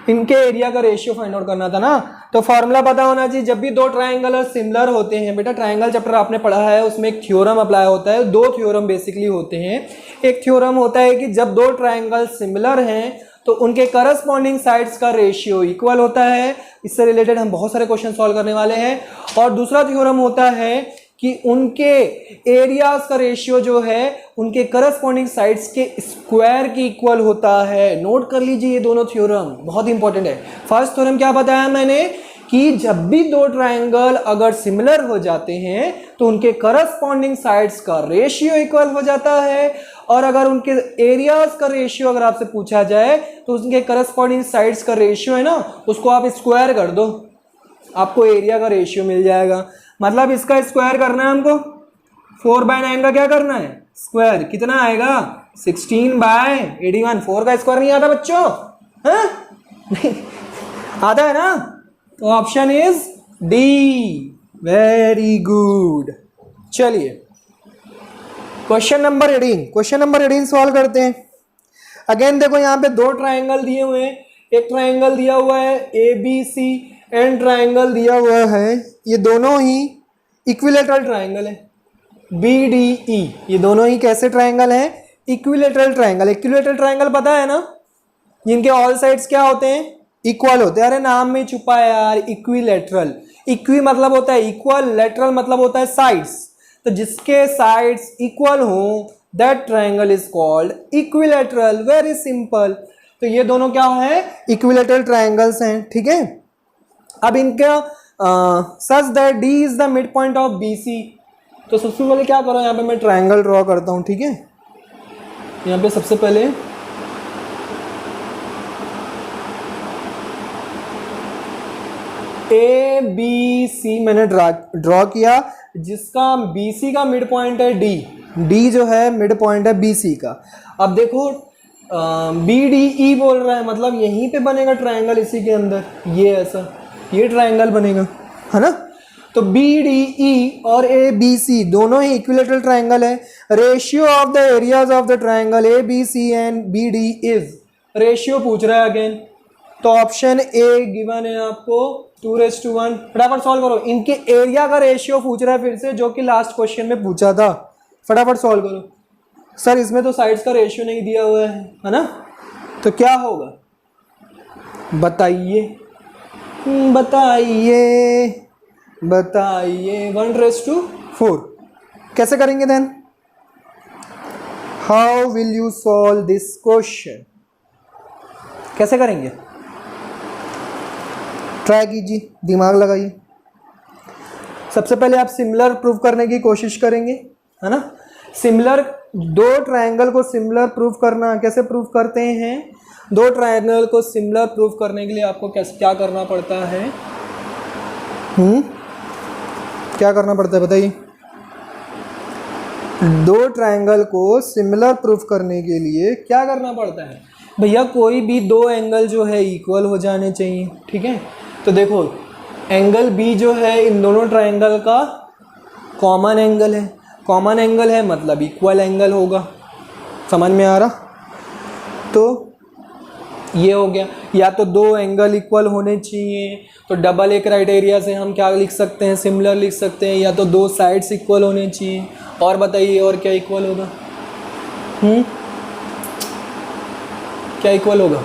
इनके एरिया का रेशियो फाइंड आउट करना था ना। तो फॉर्मूला पता होना चाहिए, जब भी दो ट्राइंगल सिमिलर होते हैं, बेटा ट्राइंगल चैप्टर आपने पढ़ा है, उसमें एक थ्योरम अप्लाई होता है, दो थ्योरम बेसिकली होते हैं। एक थ्योरम होता है कि जब दो ट्राइंगल सिमिलर हैं तो उनके करस्पॉन्डिंग साइड्स का रेशियो इक्वल होता है। इससे रिलेटेड हम बहुत सारे क्वेश्चन सॉल्व करने वाले हैं। और दूसरा थ्योरम होता है कि उनके एरियाज का रेशियो जो है उनके करस्पॉन्डिंग साइड्स के स्क्वायर की इक्वल होता है। नोट कर लीजिए, ये दोनों थ्योरम बहुत इंपॉर्टेंट है। फर्स्ट थ्योरम क्या बताया मैंने कि जब भी दो ट्राइंगल अगर सिमिलर हो जाते हैं तो उनके करस्पॉन्डिंग साइड्स का रेशियो इक्वल हो जाता है, और अगर उनके एरियाज का रेशियो अगर आपसे पूछा जाए तो उनके करस्पॉन्डिंग साइड्स का रेशियो है ना, उसको आप स्क्वायर कर दो, आपको एरिया का रेशियो मिल जाएगा। मतलब इसका स्क्वायर करना है हमको, 4/9 का क्या करना है स्क्वायर, कितना आएगा 16/81। 4 का स्क्वायर नहीं आता बच्चों, हाँ? आता है ना, तो option is D. Very good. चलिए क्वेश्चन नंबर 18 सॉल्व करते हैं। अगेन देखो यहाँ पे दो ट्राइंगल दिए हुए हैं, एक ट्राइंगल दिया हुआ है ABC एंड ट्राइंगल दिया हुआ है, ये दोनों ही इक्विलेटरल ट्राइंगल है BDE। ये दोनों ही कैसे ट्राइंगल हैं, इक्विलेटरल ट्राइंगल। इक्विलेटरल ट्राइंगल पता है ना, जिनके ऑल साइड्स क्या होते हैं, इक्वल होते हैं। अरे नाम में छुपा है यार, इक्विलेटरल। इक्वी मतलब होता है इक्वल, लेटरल मतलब होता है साइड्स। तो जिसके साइड्स इक्वल हो that triangle is called equilateral. Very simple. तो ये दोनों क्या है, इक्विलेटरल ट्राइंगल्स हैं, ठीक है। अब इनका such that D is the mid point of BC। तो सबसे पहले क्या करो, यहाँ पे मैं ट्राइंगल ड्रॉ करता हूँ, ठीक है। यहाँ पे सबसे पहले ABC मैंने ड्रॉ किया, जिसका BC का मिड पॉइंट है D जो है मिड पॉइंट है BC का। अब देखो BDE बोल रहा है, मतलब यहीं पे बनेगा ट्राइंगल, इसी के अंदर ये ऐसा ये ट्राइंगल बनेगा, है ना। तो BDE और ABC दोनों ही इक्विलेटरल ट्राइंगल है। Ratio of the areas of the triangle ABC and BD is, ratio पूछ रहा है अगेन, तो ऑप्शन ए गिवन है आपको 2:1। फटाफट सॉल्व करो, इनके एरिया का रेशियो पूछ रहा है फिर से, जो कि लास्ट क्वेश्चन में पूछा था। फटाफट सॉल्व करो। सर इसमें तो साइड्स का रेशियो नहीं दिया हुआ है ना, तो क्या होगा बताइए बताइए बताइए। 1:4 कैसे करेंगे then, how will you solve this question, कैसे करेंगे, ट्राई कीजिए, दिमाग लगाइए। सबसे पहले आप सिमिलर प्रूव करने की कोशिश करेंगे, है ना। सिमिलर, दो ट्रायंगल को सिमिलर प्रूव करना, कैसे प्रूव करते हैं, दो ट्रायंगल को सिमिलर प्रूव करने के लिए आपको कैसे क्या करना पड़ता है, क्या करना पड़ता है बताइए। दो ट्रायंगल को सिमिलर प्रूफ करने के लिए क्या करना पड़ता है भैया, कोई भी दो एंगल जो है इक्वल हो जाने चाहिए, ठीक है। तो देखो एंगल बी जो है इन दोनों ट्रायंगल का कॉमन एंगल है, कॉमन एंगल है मतलब इक्वल एंगल होगा, समझ में आ रहा। तो ये हो गया, या तो दो एंगल इक्वल होने चाहिए, तो डबल ए क्राइटेरिया से हम क्या लिख सकते हैं, सिमिलर लिख सकते हैं, या तो दो साइड्स इक्वल होने चाहिए। और बताइए और क्या इक्वल होगा, क्या इक्वल होगा,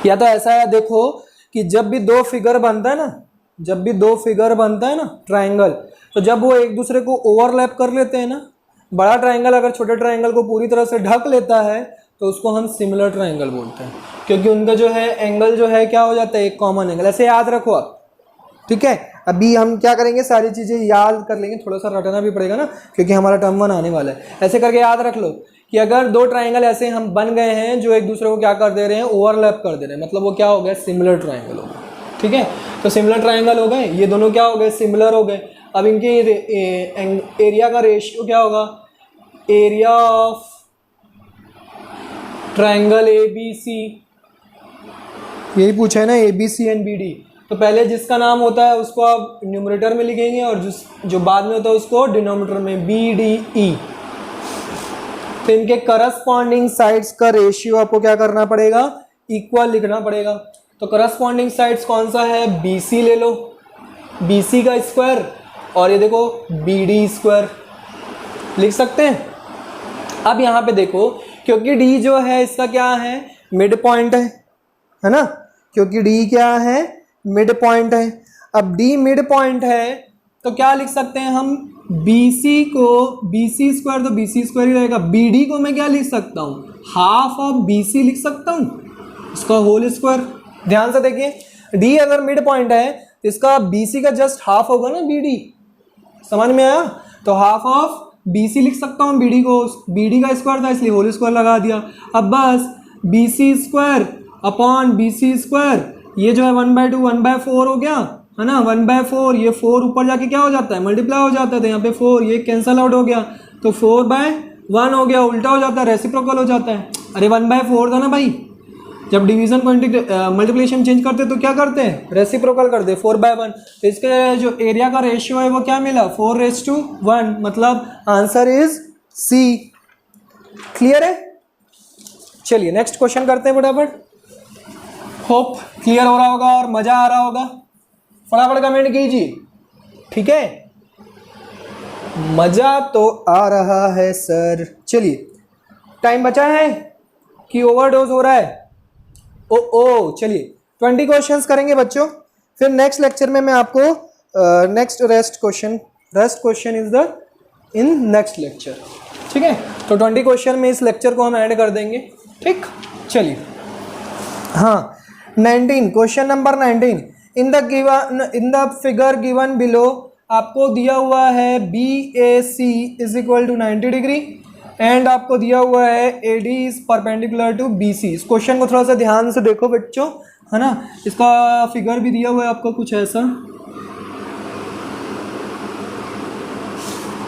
या तो ऐसा है देखो कि जब भी दो फिगर बनता है ना, जब भी दो फिगर बनता है ना ट्रायंगल, तो जब वो एक दूसरे को ओवरलैप कर लेते हैं ना, बड़ा ट्रायंगल अगर छोटे ट्रायंगल को पूरी तरह से ढक लेता है तो उसको हम सिमिलर ट्रायंगल बोलते हैं, क्योंकि उनका जो है एंगल जो है क्या हो जाता है, एक कॉमन एंगल। ऐसे याद रखो आप, ठीक है। अभी हम क्या करेंगे, सारी चीज़ें याद कर लेंगे, थोड़ा सा रटना भी पड़ेगा ना, क्योंकि हमारा टर्म 1 आने वाला है। ऐसे करके याद रख लो कि अगर दो ट्रायंगल ऐसे हम बन गए हैं जो एक दूसरे को क्या कर दे रहे हैं, ओवरलैप कर दे रहे हैं, मतलब वो क्या हो गया, सिमिलर ट्रायंगल हो गया। ठीक है, तो सिमिलर ट्राइंगल हो गए, ये दोनों क्या हो गए, सिमिलर हो गए। अब इनके एरिया का रेशियो क्या होगा, area of triangle A B C, यही पूछा है ना, A B C and B D. तो पहले जिसका नाम होता है उसको आप न्यूमरेटर में लिखेंगे और जो बाद में होता है उसको डिनोमिनेटर में, बी डी ई। तो इनके करस्पॉन्डिंग साइड्स का रेशियो आपको क्या करना पड़ेगा, इक्वल लिखना पड़ेगा। तो करस्पॉन्डिंग साइड्स कौन सा है, बी सी ले लो, बी सी का स्क्वायर, और ये देखो बी डी स्क्वायर लिख सकते हैं। अब यहाँ पे देखो, क्योंकि डी जो है इसका क्या है, मिड पॉइंट है ना, क्योंकि डी क्या है, मिड पॉइंट है। अब डी मिड पॉइंट है तो क्या लिख सकते हैं हम, BC को, BC स्क्वायर तो BC स्क्वायर ही रहेगा, BD को मैं क्या लिख सकता हूँ, हाफ ऑफ BC लिख सकता हूँ, इसका होल स्क्वायर। ध्यान से देखिए, D अगर मिड पॉइंट है तो इसका BC का जस्ट हाफ होगा ना BD, समझ में आया। तो हाफ ऑफ BC लिख सकता हूँ, BD को, BD का स्क्वायर था इसलिए होल स्क्वायर लगा दिया। अब बस BC square upon BC square, ये जो है 1/2 1/4 हो गया, है ना, 1/4, ये 4 ऊपर जाके क्या हो जाता है, मल्टीप्लाई हो जाता है, तो यहाँ पे 4 ये कैंसल आउट हो गया, तो 4/1 हो गया, उल्टा हो जाता है, रेसिप्रोकल हो जाता है। अरे 1/4 था ना भाई, जब डिवीजन को मल्टीप्लिकेशन चेंज करते तो क्या करते हैं, रेसिप्रोकल करते, 4/1। तो इसके जो एरिया का रेशियो है वो क्या मिला, 4:1, मतलब आंसर इज सी। क्लियर है। चलिए नेक्स्ट क्वेश्चन करते हैं फटाफट। होप क्लियर हो रहा होगा और मजा आ रहा होगा, फटाफट कमेंट कीजिए, ठीक है, मजा तो आ रहा है सर। चलिए, टाइम बचा है कि ओवरडोज हो रहा है, ओ चलिए 20 क्वेश्चंस करेंगे बच्चों, फिर नेक्स्ट लेक्चर में मैं आपको next rest question is the in next lecture, ठीक है। तो 20 क्वेश्चन में इस लेक्चर को हम ऐड कर देंगे, ठीक। चलिए, हाँ 19, question number 19, in the figure given below आपको दिया हुआ है BAC is equal to 90 degree and आपको दिया हुआ है AD is perpendicular to BC। इस क्वेश्चन को थोड़ा सा ध्यान से देखो बच्चों, है ना, इसका फिगर भी दिया हुआ है आपको कुछ ऐसा,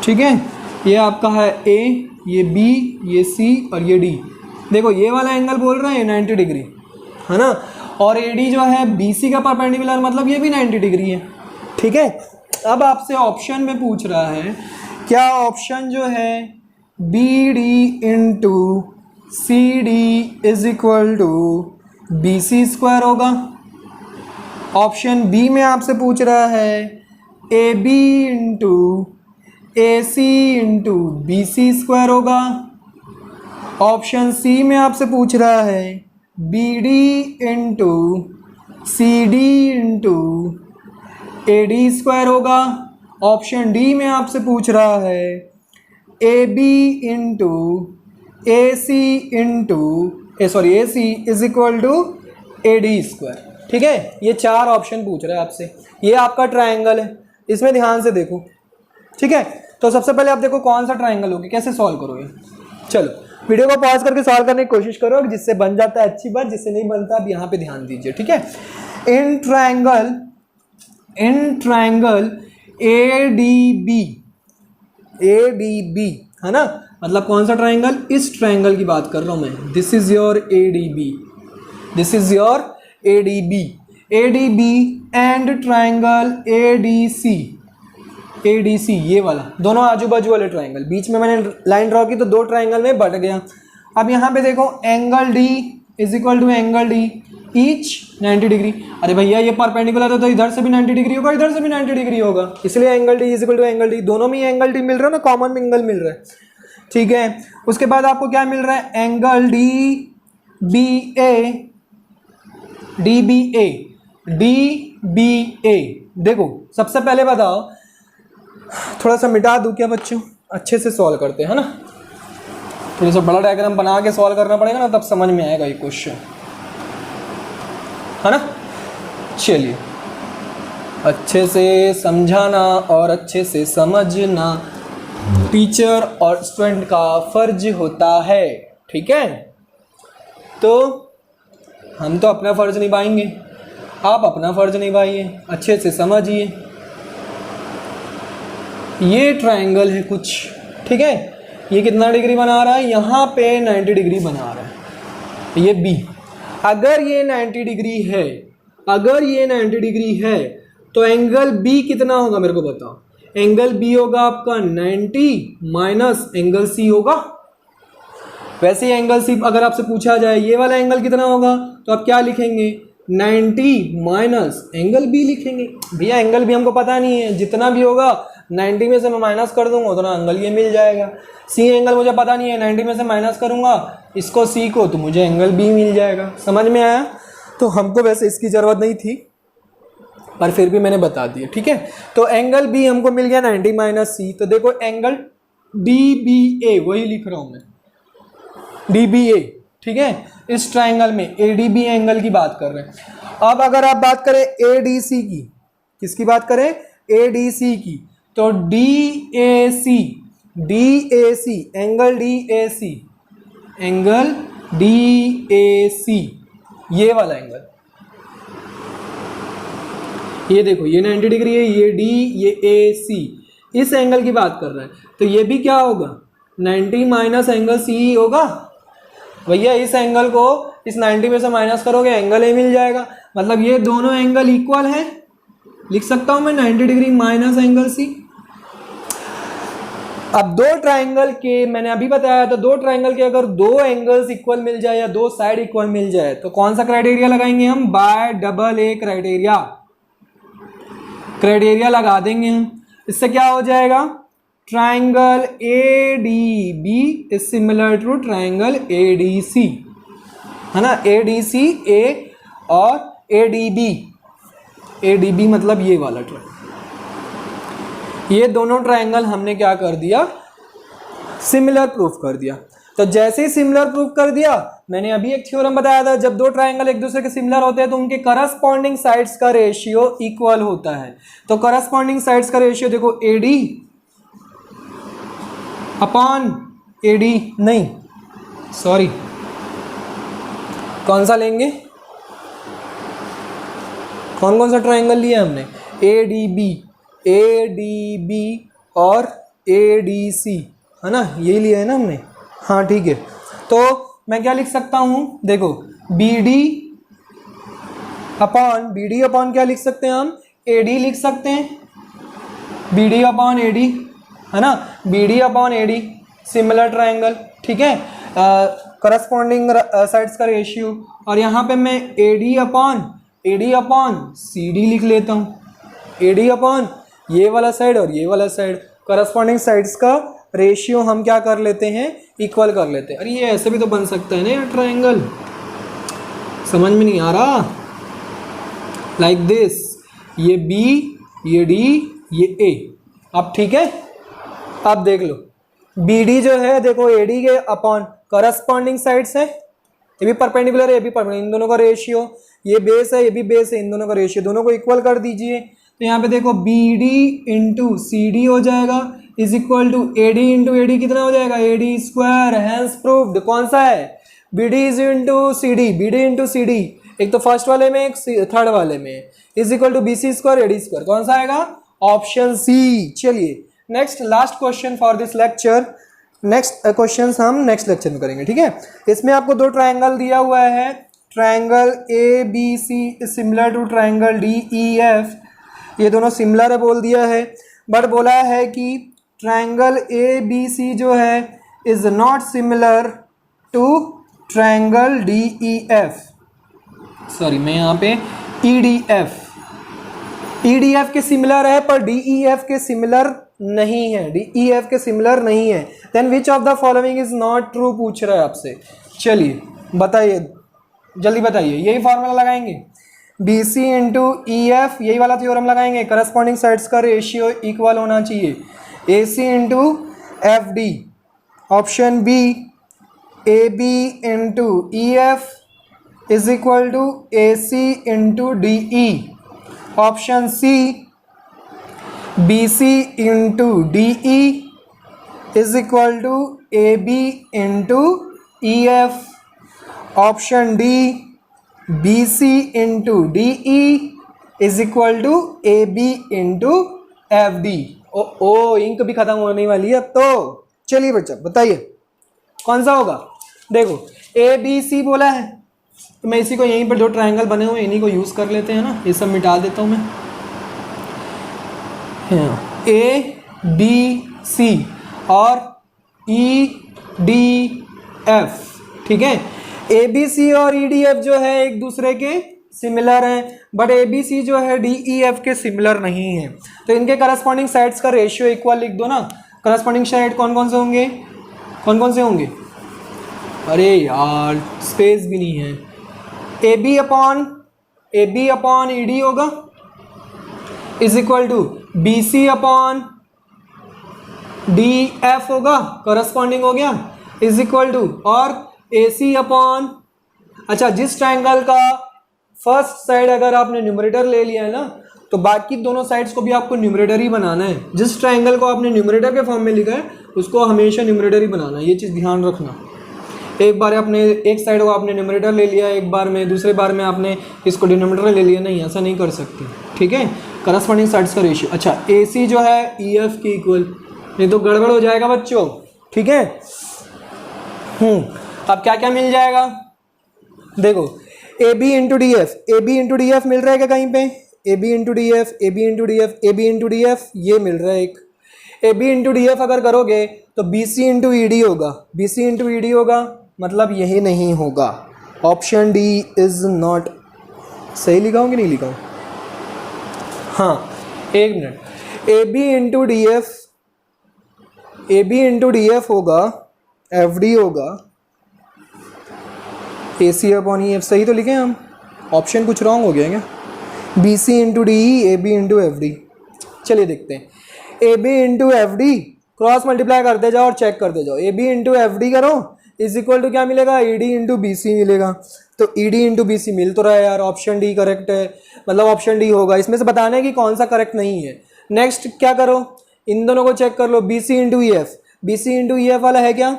ठीक है। ये आपका है A, ये B, ये C और ये D। देखो ये वाला एंगल बोल रहे हैं 90 डिग्री, है ना, और AD जो है BC का परपेंडिकुलर, मतलब ये भी 90 डिग्री है, ठीक है। अब आपसे ऑप्शन में पूछ रहा है, क्या ऑप्शन जो है BD into CD is equal to BC square होगा। ऑप्शन बी में आपसे पूछ रहा है AB into AC into BC square होगा। ऑप्शन सी में आपसे पूछ रहा है BD into CD into AD square होगा। ऑप्शन डी में आपसे पूछ रहा है AB into AC into AC is equal to AD square, ठीक है। ये 4 ऑप्शन पूछ रहा है आपसे। ये आपका ट्रायंगल है, इसमें ध्यान से देखो, ठीक है। तो सबसे पहले आप देखो कौन सा ट्रायंगल होगा, कैसे सॉल्व करोगे। चलो वीडियो को पॉज करके सॉल्व करने की कोशिश करो, जिससे बन जाता है अच्छी बात, जिससे नहीं बनता अब यहाँ पे ध्यान दीजिए, ठीक है। इन ट्रायंगल ADB है ना, मतलब कौन सा ट्रायंगल, इस ट्रायंगल की बात कर रहा हूँ मैं। This is your ADB and triangle ADC, ये वाला, दोनों आजू बाजू वाले ट्रायंगल, बीच में मैंने लाइन ड्रॉ की तो 2 ट्रायंगल में बट गया। अब यहाँ पे देखो angle D is equal to angle D each 90 degree. अरे भैया ये परपेंडिकुलर है तो इधर से भी 90 डिग्री होगा, इधर से भी 90 डिग्री होगा, इसलिए angle D is equal to angle D। दोनों में एंगल D मिल रहा है ना, कॉमन एंगल मिल रहा है, ठीक है। उसके बाद आपको क्या मिल रहा है, एंगल DBA। देखो सबसे पहले बताओ, थोड़ा सा मिटा दूं क्या बच्चों, अच्छे से सॉल्व करते हैं ना, थोड़ा सा बड़ा डायग्राम बना के सॉल्व करना पड़ेगा ना, तब समझ में आएगा ये क्वेश्चन, है ना। चलिए अच्छे से समझाना और अच्छे से समझना टीचर और स्टूडेंट का फर्ज होता है, ठीक है। तो हम तो अपना फर्ज निभाएंगे, आप अपना फर्ज निभाइए, अच्छे से समझिए। ये ट्रायंगल है कुछ, ठीक है, ये कितना डिग्री बना रहा है, यहाँ पे 90 डिग्री बना रहा है, ये बी। अगर ये 90 डिग्री है, अगर ये 90 डिग्री है तो एंगल बी कितना होगा मेरे को बताओ। एंगल बी होगा आपका 90 माइनस एंगल सी होगा। वैसे ही एंगल सी अगर आपसे पूछा जाए ये वाला एंगल कितना होगा तो आप क्या लिखेंगे, 90 माइनस एंगल बी लिखेंगे। भैया एंगल बी हमको पता नहीं है, जितना भी होगा 90 में से मैं माइनस कर दूंगा उतना एंगल ये मिल जाएगा। सी एंगल मुझे पता नहीं है, 90 में से माइनस करूंगा इसको सी को तो मुझे एंगल बी मिल जाएगा। समझ में आया? तो हमको वैसे इसकी ज़रूरत नहीं थी पर फिर भी मैंने बता दिया, ठीक है। तो एंगल बी हमको मिल गया 90 माइनस सी। तो देखो एंगल डी बी ए, वही लिख रहा हूँ मैं, डी बी ए, ठीक है। इस ट्राइंगल में ए डी बी एंगल की बात कर रहे हैं। अब अगर आप बात करें ए डी सी की, किसकी बात करें, ए डी सी की, तो D A C, angle D A C, angle D A C, ये वाला एंगल, ये देखो ये 90 डिग्री है, ये डी, ये ए सी, इस एंगल की बात कर रहे हैं। तो ये भी क्या होगा, 90 माइनस एंगल सी होगा। भैया इस एंगल को इस 90 में से माइनस करोगे एंगल ए मिल जाएगा, मतलब ये दोनों एंगल इक्वल है। लिख सकता हूं मैं 90 डिग्री माइनस एंगल सी। अब दो ट्राइंगल के, मैंने अभी बताया था, दो ट्राइंगल के अगर दो एंगल्स इक्वल मिल जाए या दो साइड इक्वल मिल जाए तो कौन सा क्राइटेरिया लगाएंगे हम, by double A criteria, criteria लगा देंगे हम। इससे क्या हो जाएगा, triangle A D B is similar to triangle A D C, है ना, ए डी सी ए और A D B, A D B मतलब ये वाला ट्राइंगल। ये दोनों ट्राइंगल हमने क्या कर दिया, सिमिलर प्रूफ कर दिया। तो जैसे ही सिमिलर प्रूफ कर दिया, मैंने अभी एक थ्योरम बताया था, जब दो ट्राइंगल एक दूसरे के सिमिलर होते हैं तो उनके करस्पॉन्डिंग साइड्स का रेशियो इक्वल होता है। तो करस्पॉन्डिंग साइड्स का रेशियो देखो एडी अपॉन एडी, नहीं सॉरी, कौन सा लेंगे, कौन कौन सा ट्राइंगल लिया हमने, ए डी बी और ए डी सी, है ना, यही लिया है ना हमने, हाँ ठीक है। तो मैं क्या लिख सकता हूं, देखो बी डी अपॉन क्या लिख सकते हैं हम, ए डी लिख सकते हैं, B D upon A D, है ना, B D upon A D, similar triangle, ठीक है, करस्पॉन्डिंग साइड्स का रेशियो। और यहाँ पे मैं A D upon C D लिख लेता हूँ, ए डी अपॉन ये वाला साइड और ये वाला साइड, करस्पॉन्डिंग साइड्स का रेशियो हम क्या कर लेते हैं, इक्वल कर लेते हैं। अरे ये ऐसे भी तो बन सकता है ना यार ट्राइंगल, समझ में नहीं आ रहा, लाइक दिस, ये बी, ये डी, ये ए। अब ठीक है, अब देख लो बी डी जो है, देखो ए डी के अपॉन करस्पॉन्डिंग साइड्स है, ये भी परपेंडिकुलर है, ये भी परपेंडिकुलर, इन दोनों का रेशियो, ये बेस है, ये भी बेस है, इन दोनों का रेशियो, दोनों को इक्वल कर दीजिए। तो यहाँ पे देखो B D into C D हो जाएगा is equal to A D into A D, कितना हो जाएगा, A D square, hence proved. कौन सा है, B D is into C D, B D into C D, एक तो फर्स्ट वाले में एक थर्ड वाले में, is equal to B C square A D square. कौन सा आएगा, ऑप्शन सी। चलिए next last question for this lecture, next question हम नेक्स्ट लेक्चर में करेंगे, ठीक है। इसमें आपको दो ट्राइंगल दिया हुआ है, triangle A B C is similar to triangle D E F, ये दोनों सिमिलर है बोल दिया है, बट बोला है कि ट्राइंगल ए बी सी जो है is not similar to triangle D E F, sorry मैं यहाँ पे ई डी एफ के सिमिलर है पर डी ई एफ के सिमिलर नहीं है, डी ई एफ के सिमिलर नहीं है। Then which of the following is not true पूछ रहा है आपसे। चलिए बताइए, जल्दी बताइए, यही फॉर्मूला लगाएंगे, B C into E F, यही वाला थ्योरम लगाएंगे, करस्पॉन्डिंग साइड्स का रेशियो इक्वल होना चाहिए, A C into F D, option B A B into E F is equal to A C into D E, option C B C into D E is equal to A B into E F, option D B C into D E is equal to A B into F D. O ink भी खत्म होने वाली है अब तो। चलिए बच्चा बताइए कौन सा होगा। देखो ए बी सी बोला है तो मैं इसी को यहीं पर 2 ट्रायंगल बने हुए इन्हीं को यूज़ कर लेते हैं ना, ये सब मिटा देता हूँ मैं। ए बी सी और ई डी एफ, ठीक है। ए बी सी और ई डी एफ जो है एक दूसरे के सिमिलर हैं, बट ए बी सी जो है डी ई एफ के सिमिलर नहीं है। तो इनके करस्पॉन्डिंग साइड्स का रेशियो इक्वल लिख दो ना। करस्पॉन्डिंग साइड कौन कौन से होंगे, कौन कौन से होंगे? अरे यार स्पेस भी नहीं है। A B upon E D होगा is equal to B C upon D F होगा, करस्पॉन्डिंग हो गया, इज इक्वल टू और ए सी अपॉन, अच्छा जिस ट्रायंगल का फर्स्ट साइड अगर आपने न्यूमरेटर ले लिया है ना तो बाकी दोनों साइड्स को भी आपको न्यूमरेटर ही बनाना है। जिस ट्रायंगल को आपने न्यूमरेटर के फॉर्म में लिखा है उसको हमेशा न्यूमरेटर ही बनाना है, ये चीज़ ध्यान रखना। एक बार आपने एक साइड को आपने न्यूमरेटर ले लिया, एक बार में दूसरे बार में आपने इसको डिनोमिनेटर ले लिया, नहीं ऐसा नहीं कर सकते, ठीक है। करस्पॉन्डिंग साइड्स का रेशियो, अच्छा ए सी जो है ई एफ की इक्वल, नहीं तो गड़बड़ हो जाएगा बच्चों, ठीक है। अब क्या क्या मिल जाएगा देखो, A B into D F, A B into D F मिल रहा है क्या कहीं पे? A B into D F, A B into D F, A B into D F, ये मिल रहा है एक। A B into D F अगर करोगे तो B C into E D होगा, B C into E D होगा, मतलब यही नहीं होगा। ऑप्शन डी इज नॉट, सही लिखा हूँ कि नहीं लिखा हूँ? हाँ एक minute, A B into D F, A B into D F होगा, एफ डी होगा, A C upon E F, सही तो लिखे हम? ऑप्शन कुछ रॉन्ग हो गया क्या? B C into D E, A B into F D. चलिए देखते हैं, A B into F D cross multiply करते जाओ और चेक करते जाओ। A B into F D करो इज इक्वल टू क्या मिलेगा? E D into B C मिलेगा। तो E D into B C मिल तो रहा है यार, ऑप्शन डी करेक्ट है, मतलब ऑप्शन डी होगा। इसमें से बताना है कि कौन सा करेक्ट नहीं है। नेक्स्ट क्या करो, इन दोनों को चेक कर लो, B C into E F, B C into E F वाला है क्या?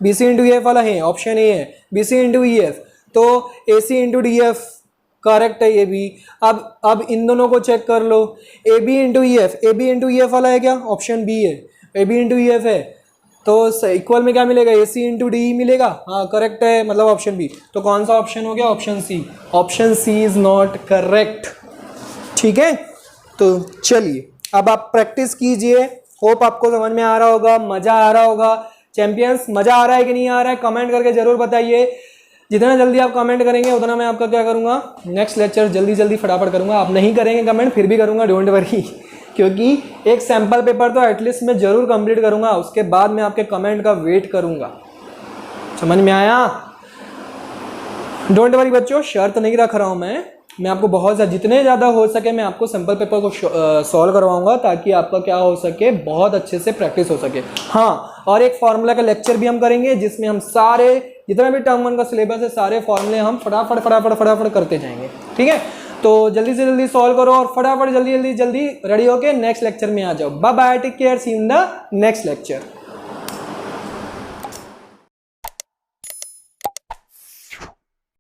B C into E F वाला है, ऑप्शन ए है B C into E F, तो A C into D F correct है ये भी। अब इन दोनों को चेक कर लो, A B into E F, A B into E F वाला है क्या? ऑप्शन बी है, A B into E F है, तो इक्वल में क्या मिलेगा? ए सी इंटू डी मिलेगा, हाँ करेक्ट है, मतलब ऑप्शन बी। तो कौन सा ऑप्शन हो गया? Option C. Option C is not correct, ठीक है। तो चलिए अब आप प्रैक्टिस कीजिए, होप आपको समझ में आ रहा होगा, मज़ा आ रहा होगा। चैंपियंस मज़ा आ रहा है कि नहीं आ रहा है कमेंट करके ज़रूर बताइए। जितना जल्दी आप कमेंट करेंगे उतना मैं आपका क्या करूँगा, नेक्स्ट लेक्चर जल्दी जल्दी फटाफट करूँगा। आप नहीं करेंगे कमेंट फिर भी करूँगा, डोंट वरी, क्योंकि एक सैम्पल पेपर तो एटलीस्ट मैं ज़रूर कंप्लीट करूँगा, उसके बाद मैं आपके कमेंट का वेट करूँगा। समझ में आया? डोंट वरी बच्चों, शर्त नहीं रख रहा हूँ मैं आपको बहुत ज़्यादा, जितने ज़्यादा हो सके मैं आपको सैम्पल पेपर को सॉल्व करवाऊंगा, ताकि आपका क्या हो सके, बहुत अच्छे से प्रैक्टिस हो सके। हाँ, और एक फार्मूला का लेक्चर भी हम करेंगे जिसमें हम सारे जितना भी टर्म 1 का सिलेबस है सारे फार्मूले हम फटाफट करते जाएंगे, ठीक है। तो जल्दी से जल्दी सॉल्व करो और फटाफट जल्दी रेडी होके नेक्स्ट लेक्चर में आ जाओ। Bye bye, take care, see you in the next lecture.